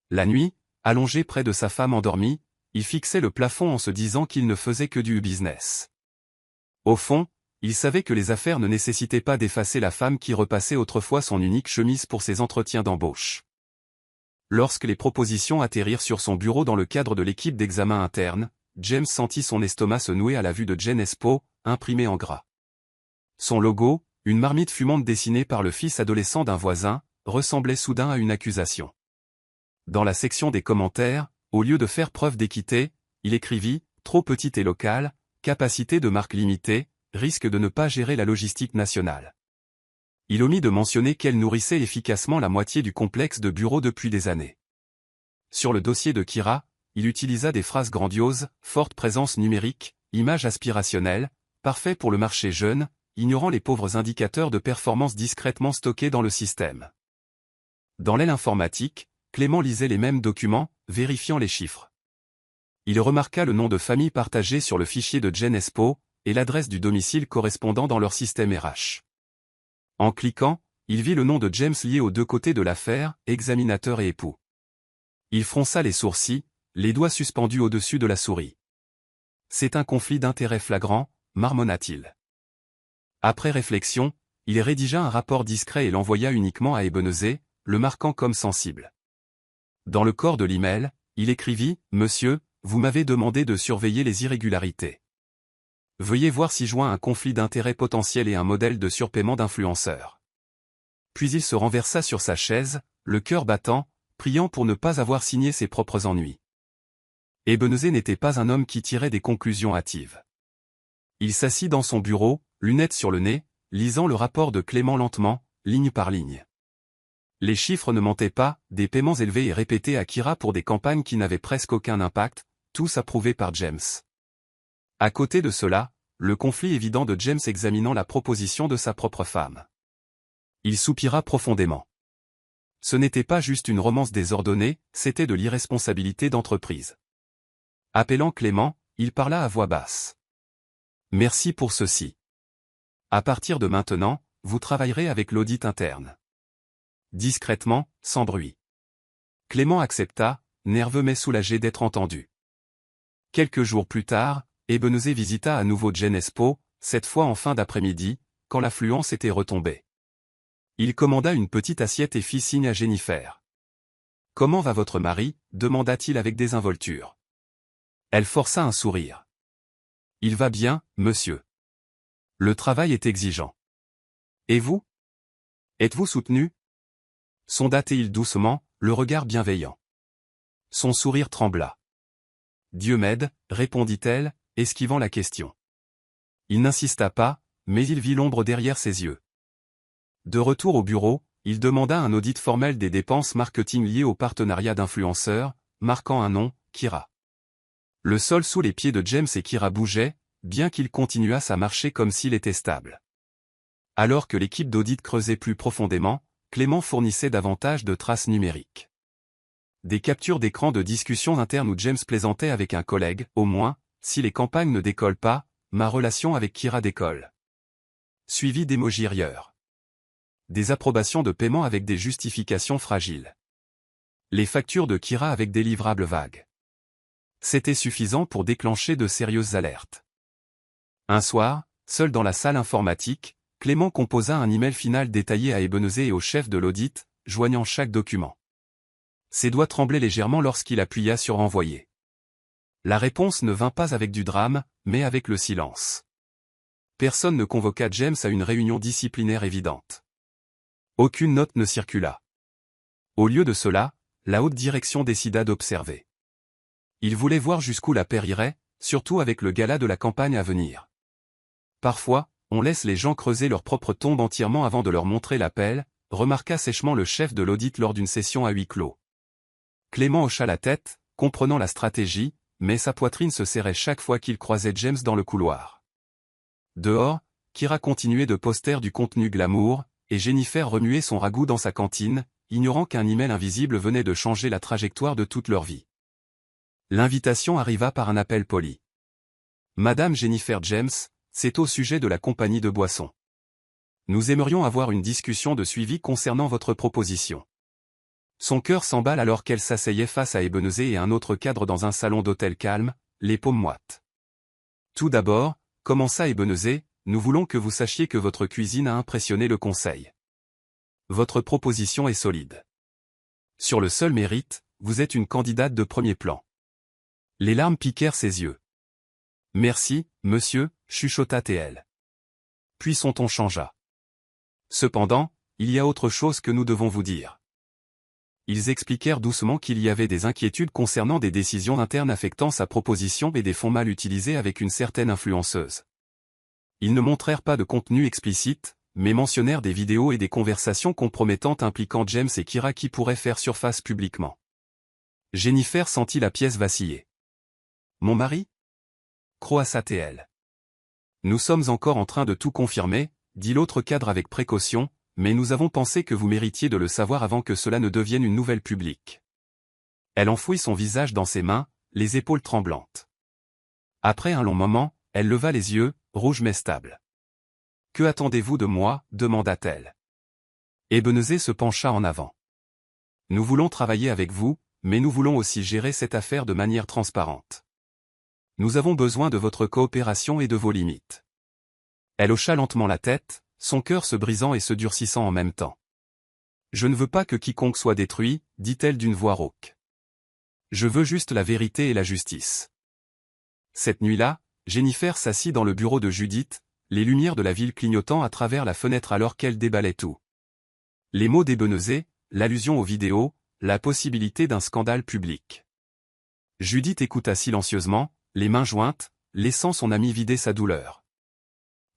La nuit, allongé près de sa femme endormie, il fixait le plafond en se disant qu'il ne faisait que du business. Au fond, il savait que les affaires ne nécessitaient pas d'effacer la femme qui repassait autrefois son unique chemise pour ses entretiens d'embauche. Lorsque les propositions atterrirent sur son bureau dans le cadre de l'équipe d'examen interne, James sentit son estomac se nouer à la vue de Genespo, imprimé en gras. Son logo, une marmite fumante dessinée par le fils adolescent d'un voisin, ressemblait soudain à une accusation. Dans la section des commentaires, au lieu de faire preuve d'équité, il écrivit « Trop petite et locale, capacité de marque limitée, risque de ne pas gérer la logistique nationale ». Il omit de mentionner qu'elle nourrissait efficacement la moitié du complexe de bureaux depuis des années. Sur le dossier de Kira, il utilisa des phrases grandioses, forte présence numérique, image aspirationnelle, parfait pour le marché jeune, ignorant les pauvres indicateurs de performance discrètement stockés dans le système. Dans l'aile informatique, Clément lisait les mêmes documents, vérifiant les chiffres. Il remarqua le nom de famille partagé sur le fichier de Genespo, et l'adresse du domicile correspondant dans leur système RH. En cliquant, il vit le nom de James lié aux deux côtés de l'affaire, examinateur et époux. Il fronça les sourcils, les doigts suspendus au-dessus de la souris. C'est un conflit d'intérêts flagrant, marmonna-t-il. Après réflexion, il rédigea un rapport discret et l'envoya uniquement à Ebenezer, le marquant comme sensible. Dans le corps de l'email, il écrivit « Monsieur, vous m'avez demandé de surveiller les irrégularités. Veuillez voir si joint un conflit d'intérêts potentiel et un modèle de surpaiement d'influenceurs. » Puis il se renversa sur sa chaise, le cœur battant, priant pour ne pas avoir signé ses propres ennuis. Ebenezer n'était pas un homme qui tirait des conclusions hâtives. Il s'assit dans son bureau, lunettes sur le nez, lisant le rapport de Clément lentement, ligne par ligne. Les chiffres ne mentaient pas, des paiements élevés et répétés à Kira pour des campagnes qui n'avaient presque aucun impact, tous approuvés par James. À côté de cela, le conflit évident de James examinant la proposition de sa propre femme. Il soupira profondément. Ce n'était pas juste une romance désordonnée, c'était de l'irresponsabilité d'entreprise. Appelant Clément, il parla à voix basse. Merci pour ceci. À partir de maintenant, vous travaillerez avec l'audit interne. Discrètement, sans bruit. Clément accepta, nerveux mais soulagé d'être entendu. Quelques jours plus tard, Ebenezer visita à nouveau Genespo, cette fois en fin d'après-midi, quand l'affluence était retombée. Il commanda une petite assiette et fit signe à Jennifer. « Comment va votre mari » demanda-t-il avec désinvolture. Elle força un sourire. « Il va bien, monsieur. Le travail est exigeant. Et vous? Êtes-vous soutenu » sonda-t-il doucement, le regard bienveillant. Son sourire trembla. « Dieu m'aide » répondit-elle, esquivant la question. Il n'insista pas, mais il vit l'ombre derrière ses yeux. De retour au bureau, il demanda un audit formel des dépenses marketing liées au partenariat d'influenceurs, marquant un nom, Kira. Le sol sous les pieds de James et Kira bougeait, bien qu'il continuât à marcher comme s'il était stable. Alors que l'équipe d'audit creusait plus profondément, Clément fournissait davantage de traces numériques. Des captures d'écran de discussions internes où James plaisantait avec un collègue, au moins, si les campagnes ne décollent pas, ma relation avec Kira décolle. Suivi d'émojis rieurs. Des approbations de paiement avec des justifications fragiles. Les factures de Kira avec des livrables vagues. C'était suffisant pour déclencher de sérieuses alertes. Un soir, seul dans la salle informatique, Clément composa un email final détaillé à Ebenezer et au chef de l'audit, joignant chaque document. Ses doigts tremblaient légèrement lorsqu'il appuya sur envoyer. La réponse ne vint pas avec du drame, mais avec le silence. Personne ne convoqua James à une réunion disciplinaire évidente. Aucune note ne circula. Au lieu de cela, la haute direction décida d'observer. Il voulait voir jusqu'où la paire irait, surtout avec le gala de la campagne à venir. Parfois, on laisse les gens creuser leur propre tombe entièrement avant de leur montrer la pelle, remarqua sèchement le chef de l'audit lors d'une session à huis clos. Clément hocha la tête, comprenant la stratégie, mais sa poitrine se serrait chaque fois qu'il croisait James dans le couloir. Dehors, Kira continuait de poster du contenu glamour, et Jennifer remuait son ragoût dans sa cantine, ignorant qu'un email invisible venait de changer la trajectoire de toute leur vie. L'invitation arriva par un appel poli. « Madame Jennifer James, c'est au sujet de la compagnie de boissons. Nous aimerions avoir une discussion de suivi concernant votre proposition. » Son cœur s'emballe alors qu'elle s'asseyait face à Ebenezer et un autre cadre dans un salon d'hôtel calme, les paumes moites. « Tout d'abord, commença Ebenezer, nous voulons que vous sachiez que votre cuisine a impressionné le conseil. Votre proposition est solide. Sur le seul mérite, vous êtes une candidate de premier plan. » Les larmes piquèrent ses yeux. « Merci, monsieur » chuchota TL. Puis son ton changea. « Cependant, il y a autre chose que nous devons vous dire. » Ils expliquèrent doucement qu'il y avait des inquiétudes concernant des décisions internes affectant sa proposition et des fonds mal utilisés avec une certaine influenceuse. Ils ne montrèrent pas de contenu explicite, mais mentionnèrent des vidéos et des conversations compromettantes impliquant James et Kira qui pourraient faire surface publiquement. Jennifer sentit la pièce vaciller. « Mon mari » croassa TL. « Nous sommes encore en train de tout confirmer, » dit l'autre cadre avec précaution, « mais nous avons pensé que vous méritiez de le savoir avant que cela ne devienne une nouvelle publique. » Elle enfouit son visage dans ses mains, les épaules tremblantes. Après un long moment, elle leva les yeux, rouge mais stable. « Que attendez-vous de moi » demanda-t-elle. Ebenezer se pencha en avant. « Nous voulons travailler avec vous, mais nous voulons aussi gérer cette affaire de manière transparente. Nous avons besoin de votre coopération et de vos limites. » Elle hocha lentement la tête, son cœur se brisant et se durcissant en même temps. « Je ne veux pas que quiconque soit détruit, » dit-elle d'une voix rauque. « Je veux juste la vérité et la justice. » Cette nuit-là, Jennifer s'assit dans le bureau de Judith, les lumières de la ville clignotant à travers la fenêtre alors qu'elle déballait tout. Les mots d'Ebenezer, l'allusion aux vidéos, la possibilité d'un scandale public. Judith écouta silencieusement, les mains jointes, laissant son amie vider sa douleur.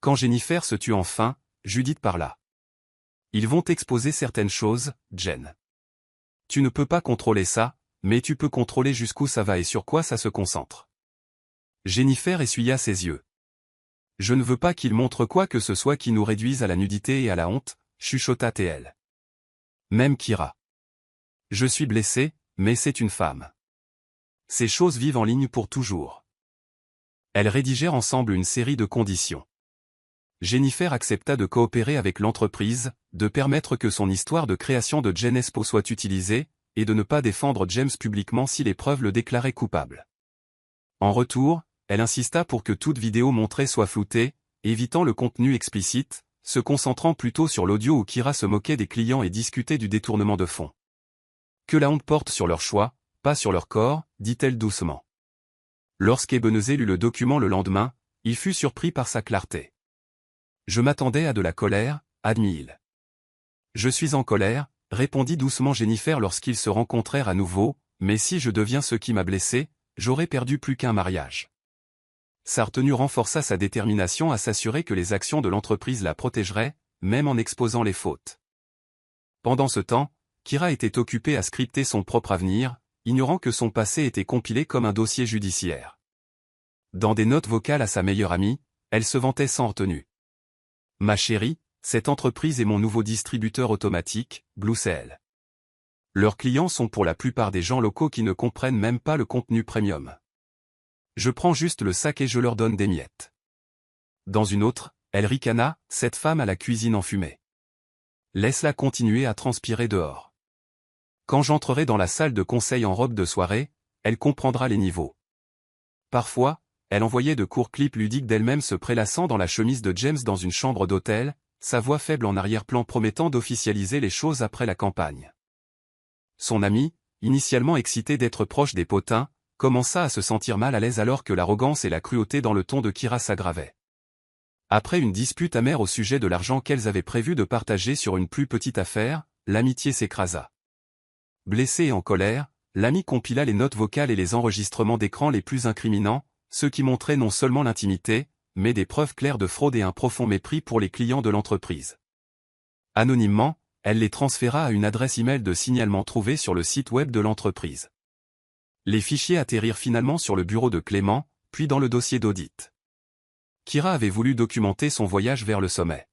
Quand Jennifer se tut enfin, Judith parla. « Ils vont exposer certaines choses, Jen. Tu ne peux pas contrôler ça, mais tu peux contrôler jusqu'où ça va et sur quoi ça se concentre. » Jennifer essuya ses yeux. « Je ne veux pas qu'ils montrent quoi que ce soit qui nous réduise à la nudité et à la honte, » chuchota TL. Même Kira. « Je suis blessée, mais c'est une femme. Ces choses vivent en ligne pour toujours. » Elles rédigèrent ensemble une série de conditions. Jennifer accepta de coopérer avec l'entreprise, de permettre que son histoire de création de Jen Expo soit utilisée, et de ne pas défendre James publiquement si les preuves le déclaraient coupable. En retour, elle insista pour que toute vidéo montrée soit floutée, évitant le contenu explicite, se concentrant plutôt sur l'audio où Kira se moquait des clients et discutait du détournement de fonds. Que la honte porte sur leur choix, pas sur leur corps, dit-elle doucement. Lorsqu'Ebenezer lut le document le lendemain, il fut surpris par sa clarté. Je m'attendais à de la colère, admit-il. Je suis en colère, répondit doucement Jennifer lorsqu'ils se rencontrèrent à nouveau, mais si je deviens ce qui m'a blessé, j'aurais perdu plus qu'un mariage. Sa retenue renforça sa détermination à s'assurer que les actions de l'entreprise la protégeraient, même en exposant les fautes. Pendant ce temps, Kira était occupée à scripter son propre avenir, ignorant que son passé était compilé comme un dossier judiciaire. Dans des notes vocales à sa meilleure amie, elle se vantait sans retenue. « Ma chérie, cette entreprise est mon nouveau distributeur automatique, BlueCell. Leurs clients sont pour la plupart des gens locaux qui ne comprennent même pas le contenu premium. Je prends juste le sac et je leur donne des miettes. » Dans une autre, elle ricana, cette femme à la cuisine enfumée. Laisse-la continuer à transpirer dehors. Quand j'entrerai dans la salle de conseil en robe de soirée, elle comprendra les niveaux. Parfois, elle envoyait de courts clips ludiques d'elle-même se prélassant dans la chemise de James dans une chambre d'hôtel, sa voix faible en arrière-plan promettant d'officialiser les choses après la campagne. Son ami, initialement excité d'être proche des potins, commença à se sentir mal à l'aise alors que l'arrogance et la cruauté dans le ton de Kira s'aggravaient. Après une dispute amère au sujet de l'argent qu'elles avaient prévu de partager sur une plus petite affaire, l'amitié s'écrasa. Blessé et en colère, l'ami compila les notes vocales et les enregistrements d'écran les plus incriminants, ceux qui montraient non seulement l'intimité, mais des preuves claires de fraude et un profond mépris pour les clients de l'entreprise. Anonymement, elle les transféra à une adresse email de signalement trouvée sur le site web de l'entreprise. Les fichiers atterrirent finalement sur le bureau de Clément, puis dans le dossier d'audit. Kira avait voulu documenter son voyage vers le sommet.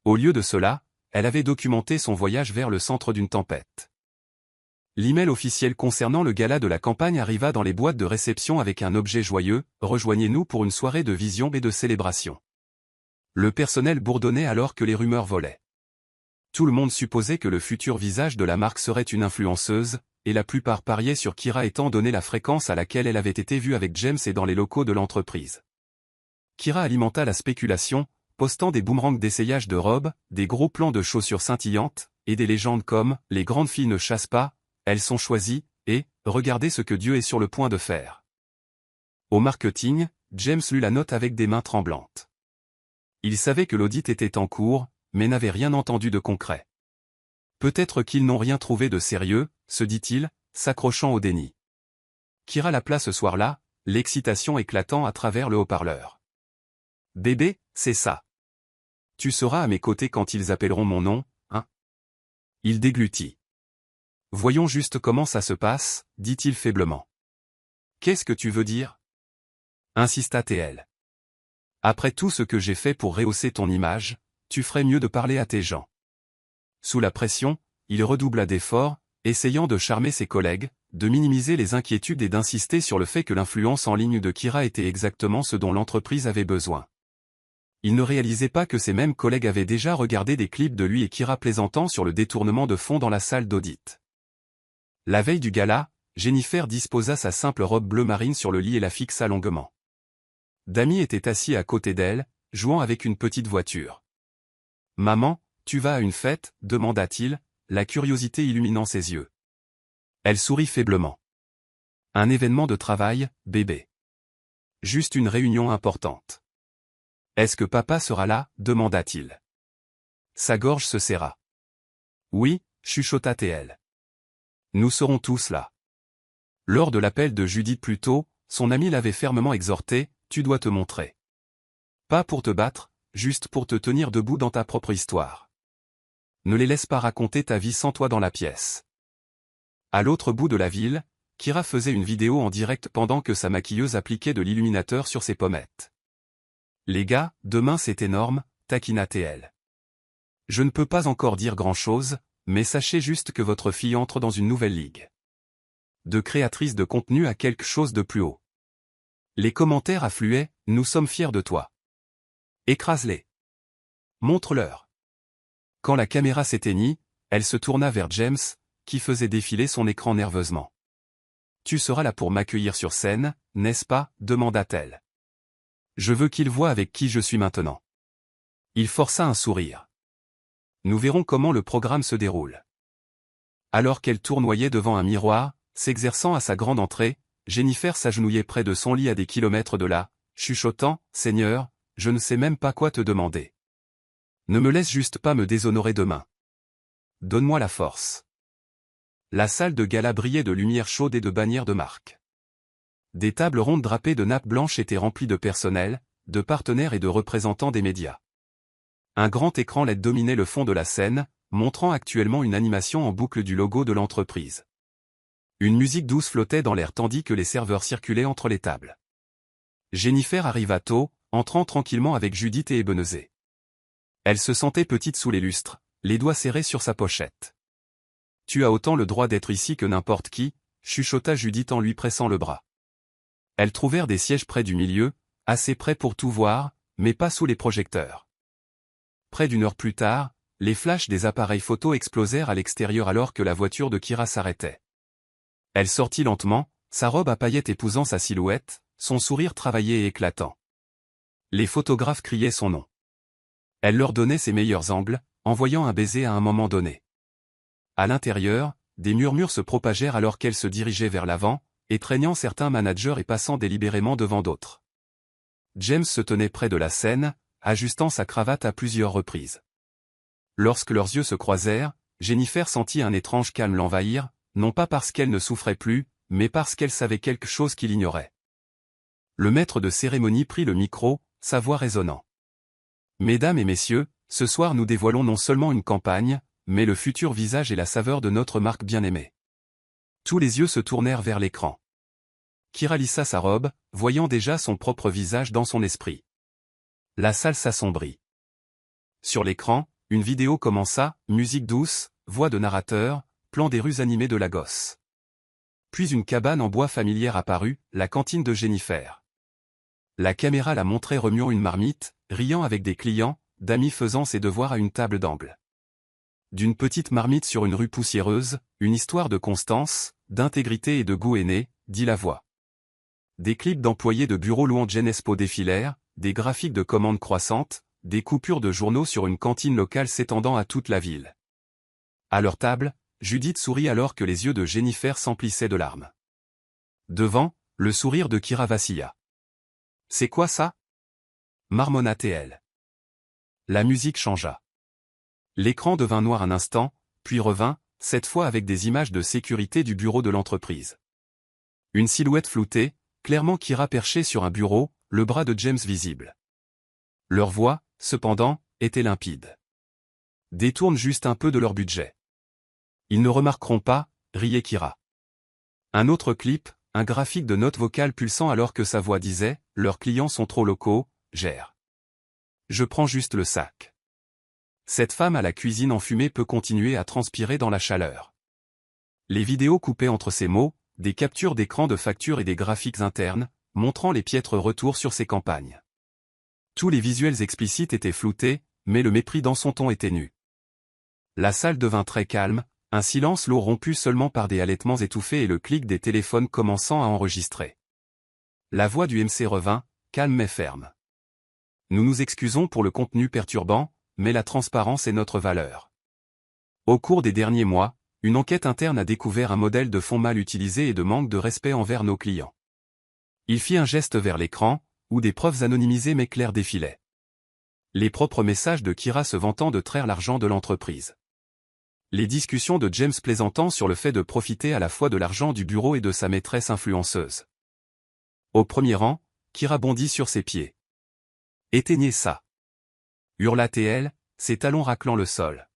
Au lieu de cela, elle avait documenté son voyage vers le centre d'une tempête. L'email officiel concernant le gala de la campagne arriva dans les boîtes de réception avec un objet joyeux, « Rejoignez-nous pour une soirée de vision et de célébration ». Le personnel bourdonnait alors que les rumeurs volaient. Tout le monde supposait que le futur visage de la marque serait une influenceuse, et la plupart pariaient sur Kira étant donné la fréquence à laquelle elle avait été vue avec James et dans les locaux de l'entreprise. Kira alimenta la spéculation, postant des boomerangs d'essayage de robes, des gros plans de chaussures scintillantes, et des légendes comme « Les grandes filles ne chassent pas », elles sont choisies, et « Regardez ce que Dieu est sur le point de faire ». Au marketing, James lut la note avec des mains tremblantes. Il savait que l'audit était en cours, mais n'avait rien entendu de concret. Peut-être qu'ils n'ont rien trouvé de sérieux, se dit-il, s'accrochant au déni. Kira l'appela ce soir-là, l'excitation éclatant à travers le haut-parleur. « Bébé, c'est ça. Tu seras à mes côtés quand ils appelleront mon nom, hein ?» Il déglutit. « Voyons juste comment ça se passe, » dit-il faiblement. « Qu'est-ce que tu veux dire ?» insista-t-elle. « Après tout ce que j'ai fait pour rehausser ton image, tu ferais mieux de parler à tes gens. » Sous la pression, il redoubla d'efforts, essayant de charmer ses collègues, de minimiser les inquiétudes et d'insister sur le fait que l'influence en ligne de Kira était exactement ce dont l'entreprise avait besoin. Il ne réalisait pas que ses mêmes collègues avaient déjà regardé des clips de lui et Kira plaisantant sur le détournement de fonds dans la salle d'audit. La veille du gala, Jennifer disposa sa simple robe bleu marine sur le lit et la fixa longuement. Dami était assis à côté d'elle, jouant avec une petite voiture. « Maman, tu vas à une fête ?» demanda-t-il, la curiosité illuminant ses yeux. Elle sourit faiblement. « Un événement de travail, bébé. Juste une réunion importante. »« Est-ce que papa sera là ?» demanda-t-il. Sa gorge se serra. « Oui, » chuchota-t-elle. « Nous serons tous là. » Lors de l'appel de Judith plus tôt, son ami l'avait fermement exhorté, « Tu dois te montrer. Pas pour te battre, juste pour te tenir debout dans ta propre histoire. Ne les laisse pas raconter ta vie sans toi dans la pièce. » À l'autre bout de la ville, Kira faisait une vidéo en direct pendant que sa maquilleuse appliquait de l'illuminateur sur ses pommettes. « Les gars, demain c'est énorme, » taquina-t-elle. « Je ne peux pas encore dire grand-chose, mais sachez juste que votre fille entre dans une nouvelle ligue. De créatrice de contenu à quelque chose de plus haut. » Les commentaires affluaient, « Nous sommes fiers de toi. Écrase-les. Montre-leur. » Quand la caméra s'éteignit, elle se tourna vers James, qui faisait défiler son écran nerveusement. « Tu seras là pour m'accueillir sur scène, n'est-ce pas ?» demanda-t-elle. « Je veux qu'il voie avec qui je suis maintenant. » Il força un sourire. Nous verrons comment le programme se déroule. Alors qu'elle tournoyait devant un miroir, s'exerçant à sa grande entrée, Jennifer s'agenouillait près de son lit à des kilomètres de là, chuchotant « Seigneur, je ne sais même pas quoi te demander. Ne me laisse juste pas me déshonorer demain. Donne-moi la force. » La salle de gala brillait de lumière chaude et de bannières de marque. Des tables rondes drapées de nappes blanches étaient remplies de personnel, de partenaires et de représentants des médias. Un grand écran LED dominait le fond de la scène, montrant actuellement une animation en boucle du logo de l'entreprise. Une musique douce flottait dans l'air tandis que les serveurs circulaient entre les tables. Jennifer arriva tôt, entrant tranquillement avec Judith et Ebenezer. Elle se sentait petite sous les lustres, les doigts serrés sur sa pochette. « Tu as autant le droit d'être ici que n'importe qui », chuchota Judith en lui pressant le bras. Elles trouvèrent des sièges près du milieu, assez près pour tout voir, mais pas sous les projecteurs. Près d'une heure plus tard, les flashs des appareils photo explosèrent à l'extérieur alors que la voiture de Kyra s'arrêtait. Elle sortit lentement, sa robe à paillettes épousant sa silhouette, son sourire travaillé et éclatant. Les photographes criaient son nom. Elle leur donnait ses meilleurs angles, envoyant un baiser à un moment donné. À l'intérieur, des murmures se propagèrent alors qu'elle se dirigeait vers l'avant, étreignant certains managers et passant délibérément devant d'autres. James se tenait près de la scène, ajustant sa cravate à plusieurs reprises. Lorsque leurs yeux se croisèrent, Jennifer sentit un étrange calme l'envahir, non pas parce qu'elle ne souffrait plus, mais parce qu'elle savait quelque chose qu'il ignorait. Le maître de cérémonie prit le micro, sa voix résonnant. « Mesdames et messieurs, ce soir nous dévoilons non seulement une campagne, mais le futur visage et la saveur de notre marque bien-aimée. » Tous les yeux se tournèrent vers l'écran. Kyra lissa sa robe, voyant déjà son propre visage dans son esprit. La salle s'assombrit. Sur l'écran, une vidéo commença, musique douce, voix de narrateur, plan des rues animées de Lagos. Puis une cabane en bois familière apparut, la cantine de Jennifer. La caméra la montrait remuant une marmite, riant avec des clients, d'amis faisant ses devoirs à une table d'angle. D'une petite marmite sur une rue poussiéreuse, une histoire de constance, d'intégrité et de goût est née, dit la voix. Des clips d'employés de bureau louant Genespo défilèrent, des graphiques de commandes croissantes, des coupures de journaux sur une cantine locale s'étendant à toute la ville. À leur table, Judith sourit alors que les yeux de Jennifer s'emplissaient de larmes. Devant, le sourire de Kyra vacilla. « C'est quoi ça » marmonna-t-elle. La musique changea. L'écran devint noir un instant, puis revint, cette fois avec des images de sécurité du bureau de l'entreprise. Une silhouette floutée, clairement Kyra perchée sur un bureau, le bras de James visible. Leur voix, cependant, était limpide. Détourne juste un peu de leur budget. Ils ne remarqueront pas, riait Kyra. Un autre clip, un graphique de notes vocales pulsant alors que sa voix disait « Leurs clients sont trop locaux, gère. Je prends juste le sac. » Cette femme à la cuisine enfumée peut continuer à transpirer dans la chaleur. Les vidéos coupées entre ces mots, des captures d'écran de factures et des graphiques internes, montrant les piètres retours sur ses campagnes. Tous les visuels explicites étaient floutés, mais le mépris dans son ton était nu. La salle devint très calme, un silence lourd rompu seulement par des halètements étouffés et le clic des téléphones commençant à enregistrer. La voix du MC revint, calme mais ferme. Nous nous excusons pour le contenu perturbant, mais la transparence est notre valeur. Au cours des derniers mois, une enquête interne a découvert un modèle de fond mal utilisé et de manque de respect envers nos clients. Il fit un geste vers l'écran, où des preuves anonymisées mais claires défilaient. Les propres messages de Kyra se vantant de traire l'argent de l'entreprise. Les discussions de James plaisantant sur le fait de profiter à la fois de l'argent du bureau et de sa maîtresse influenceuse. Au premier rang, Kyra bondit sur ses pieds. « Éteignez ça !» hurla-t-elle, ses talons raclant le sol.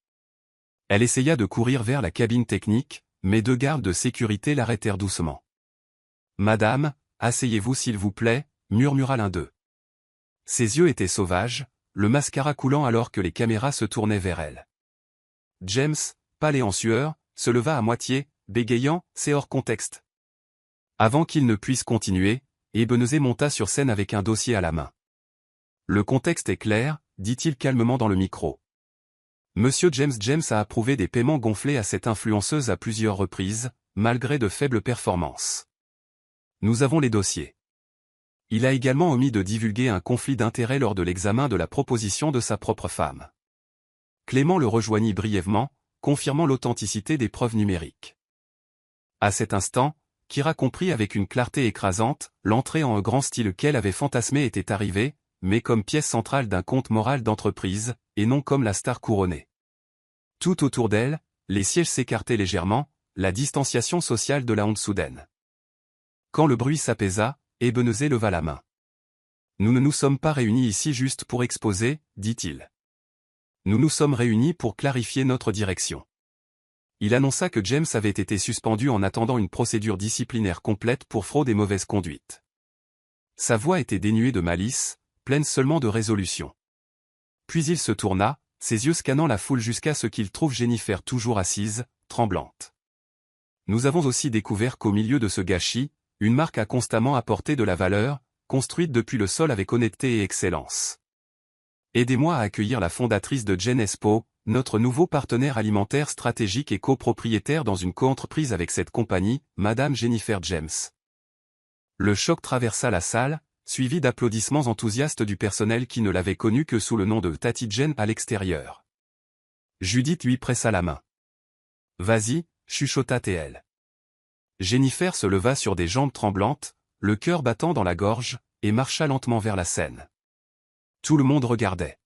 Elle essaya de courir vers la cabine technique, mais deux gardes de sécurité l'arrêtèrent doucement. « Madame, asseyez-vous s'il vous plaît », murmura l'un d'eux. Ses yeux étaient sauvages, le mascara coulant alors que les caméras se tournaient vers elle. James, pâle et en sueur, se leva à moitié, bégayant « c'est hors contexte ». Avant qu'il ne puisse continuer, Ebenezer monta sur scène avec un dossier à la main. « Le contexte est clair », dit-il calmement dans le micro. Monsieur James a approuvé des paiements gonflés à cette influenceuse à plusieurs reprises, malgré de faibles performances. Nous avons les dossiers. Il a également omis de divulguer un conflit d'intérêts lors de l'examen de la proposition de sa propre femme. Clément le rejoignit brièvement, confirmant l'authenticité des preuves numériques. À cet instant, Kira comprit avec une clarté écrasante, l'entrée en grand style qu'elle avait fantasmé était arrivée, mais comme pièce centrale d'un conte moral d'entreprise, et non comme la star couronnée. Tout autour d'elle, les sièges s'écartaient légèrement, la distanciation sociale de la honte soudaine. Quand le bruit s'apaisa, Ebenezer leva la main. « Nous ne nous sommes pas réunis ici juste pour exposer, dit-il. Nous nous sommes réunis pour clarifier notre direction. » Il annonça que James avait été suspendu en attendant une procédure disciplinaire complète pour fraude et mauvaise conduite. Sa voix était dénuée de malice, pleine seulement de résolution. Puis il se tourna, ses yeux scannant la foule jusqu'à ce qu'il trouve Jennifer toujours assise, tremblante. Nous avons aussi découvert qu'au milieu de ce gâchis, une marque a constamment apporté de la valeur, construite depuis le sol avec honnêteté et excellence. Aidez-moi à accueillir la fondatrice de Genespo, notre nouveau partenaire alimentaire stratégique et copropriétaire dans une coentreprise avec cette compagnie, Madame Jennifer James. Le choc traversa la salle, suivi d'applaudissements enthousiastes du personnel qui ne l'avait connue que sous le nom de Tati Jen à l'extérieur. Judith lui pressa la main. « Vas-y » chuchota TL. Jennifer se leva sur des jambes tremblantes, le cœur battant dans la gorge, et marcha lentement vers la scène. Tout le monde regardait.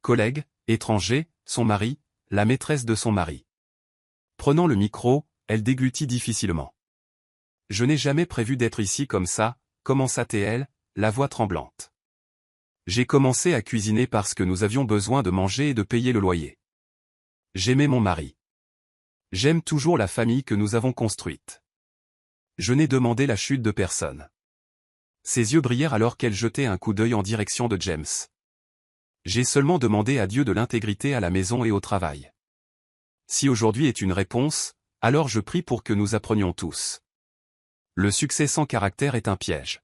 Collègues, étrangers, son mari, la maîtresse de son mari. Prenant le micro, elle déglutit difficilement. « Je n'ai jamais prévu d'être ici comme ça, commença-t-elle, la voix tremblante. J'ai commencé à cuisiner parce que nous avions besoin de manger et de payer le loyer. J'aimais mon mari. J'aime toujours la famille que nous avons construite. Je n'ai demandé la chute de personne. » Ses yeux brillèrent alors qu'elle jetait un coup d'œil en direction de James. « J'ai seulement demandé à Dieu de l'intégrité à la maison et au travail. Si aujourd'hui est une réponse, alors je prie pour que nous apprenions tous. Le succès sans caractère est un piège. »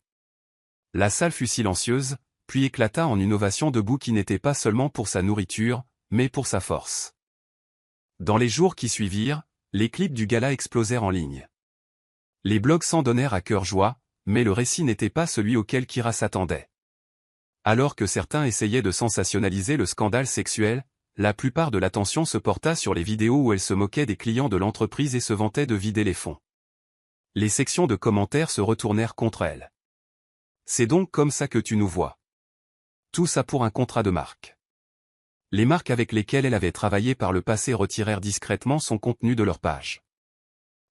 La salle fut silencieuse, puis éclata en une ovation debout qui n'était pas seulement pour sa nourriture, mais pour sa force. Dans les jours qui suivirent, les clips du gala explosèrent en ligne. Les blogs s'en donnèrent à cœur joie, mais le récit n'était pas celui auquel Kira s'attendait. Alors que certains essayaient de sensationnaliser le scandale sexuel, la plupart de l'attention se porta sur les vidéos où elle se moquait des clients de l'entreprise et se vantait de vider les fonds. Les sections de commentaires se retournèrent contre elle. « C'est donc comme ça que tu nous vois. Tout ça pour un contrat de marque. » Les marques avec lesquelles elle avait travaillé par le passé retirèrent discrètement son contenu de leur page.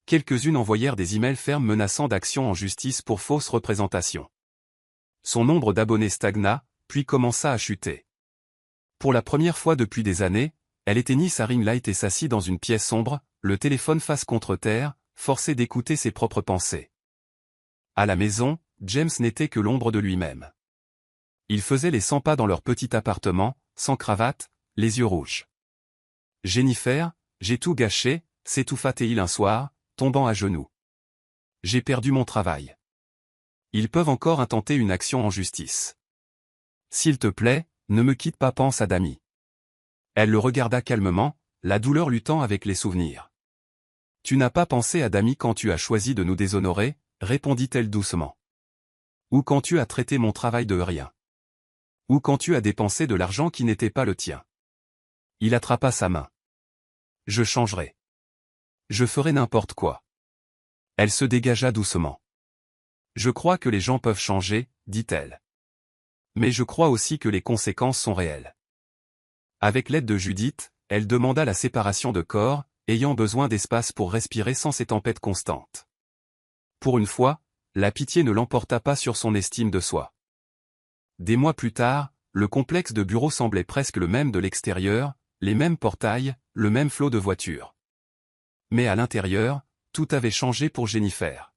Quelques-unes envoyèrent des emails fermes menaçant d'action en justice pour fausse représentation. Son nombre d'abonnés stagna, puis commença à chuter. Pour la première fois depuis des années, elle éteignit sa ring light et s'assit dans une pièce sombre, le téléphone face contre terre, forcée d'écouter ses propres pensées. À la maison, James n'était que l'ombre de lui-même. Il faisait les 100 pas dans leur petit appartement, sans cravate, les yeux rouges. « Jennifer, j'ai tout gâché », s'étouffa-t-il un soir, tombant à genoux. « J'ai perdu mon travail. Ils peuvent encore intenter une action en justice. S'il te plaît, ne me quitte pas, pense à Dami. » Elle le regarda calmement, la douleur luttant avec les souvenirs. « Tu n'as pas pensé à Dami quand tu as choisi de nous déshonorer, » répondit-elle doucement. « Ou quand tu as traité mon travail de rien. Ou quand tu as dépensé de l'argent qui n'était pas le tien. » Il attrapa sa main. « Je changerai. Je ferai n'importe quoi. » Elle se dégagea doucement. « Je crois que les gens peuvent changer, dit-elle. Mais je crois aussi que les conséquences sont réelles. » Avec l'aide de Judith, elle demanda la séparation de corps, ayant besoin d'espace pour respirer sans ces tempêtes constantes. Pour une fois, la pitié ne l'emporta pas sur son estime de soi. Des mois plus tard, le complexe de bureaux semblait presque le même de l'extérieur, les mêmes portails, le même flot de voitures. Mais à l'intérieur, tout avait changé pour Jennifer.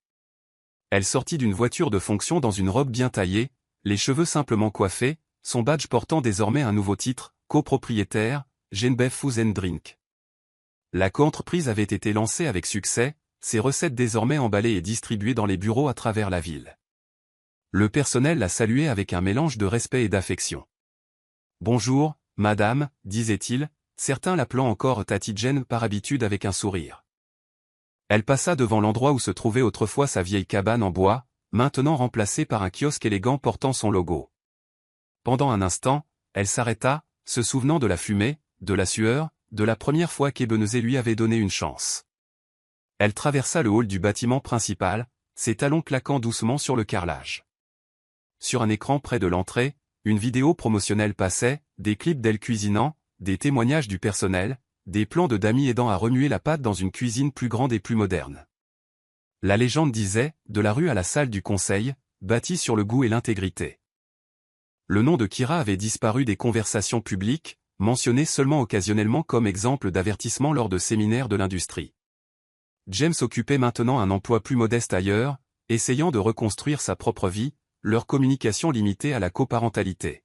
Elle sortit d'une voiture de fonction dans une robe bien taillée, les cheveux simplement coiffés, son badge portant désormais un nouveau titre, copropriétaire, Genebev Food and Drink. La coentreprise avait été lancée avec succès, ses recettes désormais emballées et distribuées dans les bureaux à travers la ville. Le personnel la saluait avec un mélange de respect et d'affection. « Bonjour, madame », disait-il, certains l'appelant encore Tati Jen par habitude avec un sourire. Elle passa devant l'endroit où se trouvait autrefois sa vieille cabane en bois, maintenant remplacé par un kiosque élégant portant son logo. Pendant un instant, elle s'arrêta, se souvenant de la fumée, de la sueur, de la première fois qu'Ebenezer lui avait donné une chance. Elle traversa le hall du bâtiment principal, ses talons claquant doucement sur le carrelage. Sur un écran près de l'entrée, une vidéo promotionnelle passait, des clips d'elle cuisinant, des témoignages du personnel, des plans de Dami aidant à remuer la pâte dans une cuisine plus grande et plus moderne. La légende disait, de la rue à la salle du conseil, bâtie sur le goût et l'intégrité. Le nom de Kira avait disparu des conversations publiques, mentionné seulement occasionnellement comme exemple d'avertissement lors de séminaires de l'industrie. James occupait maintenant un emploi plus modeste ailleurs, essayant de reconstruire sa propre vie, leur communication limitée à la coparentalité.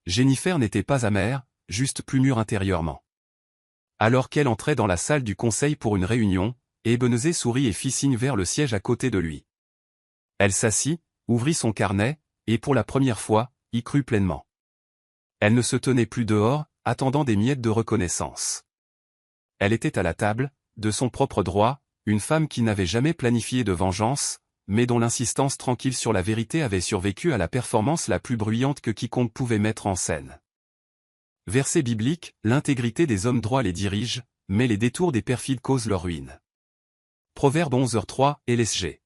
Jennifer n'était pas amère, juste plus mûre intérieurement. Alors qu'elle entrait dans la salle du conseil pour une réunion, Ebenezer sourit et fit signe vers le siège à côté de lui. Elle s'assit, ouvrit son carnet, et pour la première fois, y crut pleinement. Elle ne se tenait plus dehors, attendant des miettes de reconnaissance. Elle était à la table, de son propre droit, une femme qui n'avait jamais planifié de vengeance, mais dont l'insistance tranquille sur la vérité avait survécu à la performance la plus bruyante que quiconque pouvait mettre en scène. Verset biblique, l'intégrité des hommes droits les dirige, mais les détours des perfides causent leur ruine. Proverbe 11h3, LSG.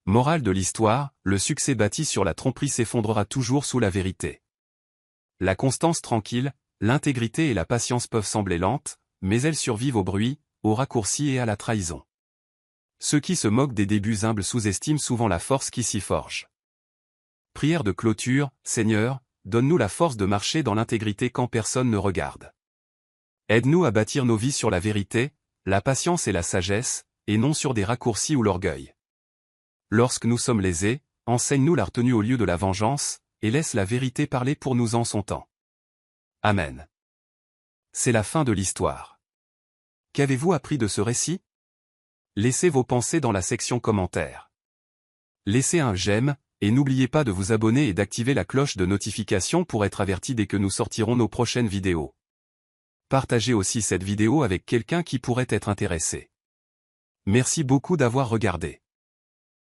Morale de l'histoire, le succès bâti sur la tromperie s'effondrera toujours sous la vérité. La constance tranquille, l'intégrité et la patience peuvent sembler lentes, mais elles survivent au bruit, au raccourci et à la trahison. Ceux qui se moquent des débuts humbles sous-estiment souvent la force qui s'y forge. Prière de clôture, Seigneur, donne-nous la force de marcher dans l'intégrité quand personne ne regarde. Aide-nous à bâtir nos vies sur la vérité, la patience et la sagesse, et non sur des raccourcis ou l'orgueil. Lorsque nous sommes lésés, enseigne-nous la retenue au lieu de la vengeance, et laisse la vérité parler pour nous en son temps. Amen. C'est la fin de l'histoire. Qu'avez-vous appris de ce récit? Laissez vos pensées dans la section commentaires. Laissez un j'aime, et n'oubliez pas de vous abonner et d'activer la cloche de notification pour être averti dès que nous sortirons nos prochaines vidéos. Partagez aussi cette vidéo avec quelqu'un qui pourrait être intéressé. Merci beaucoup d'avoir regardé.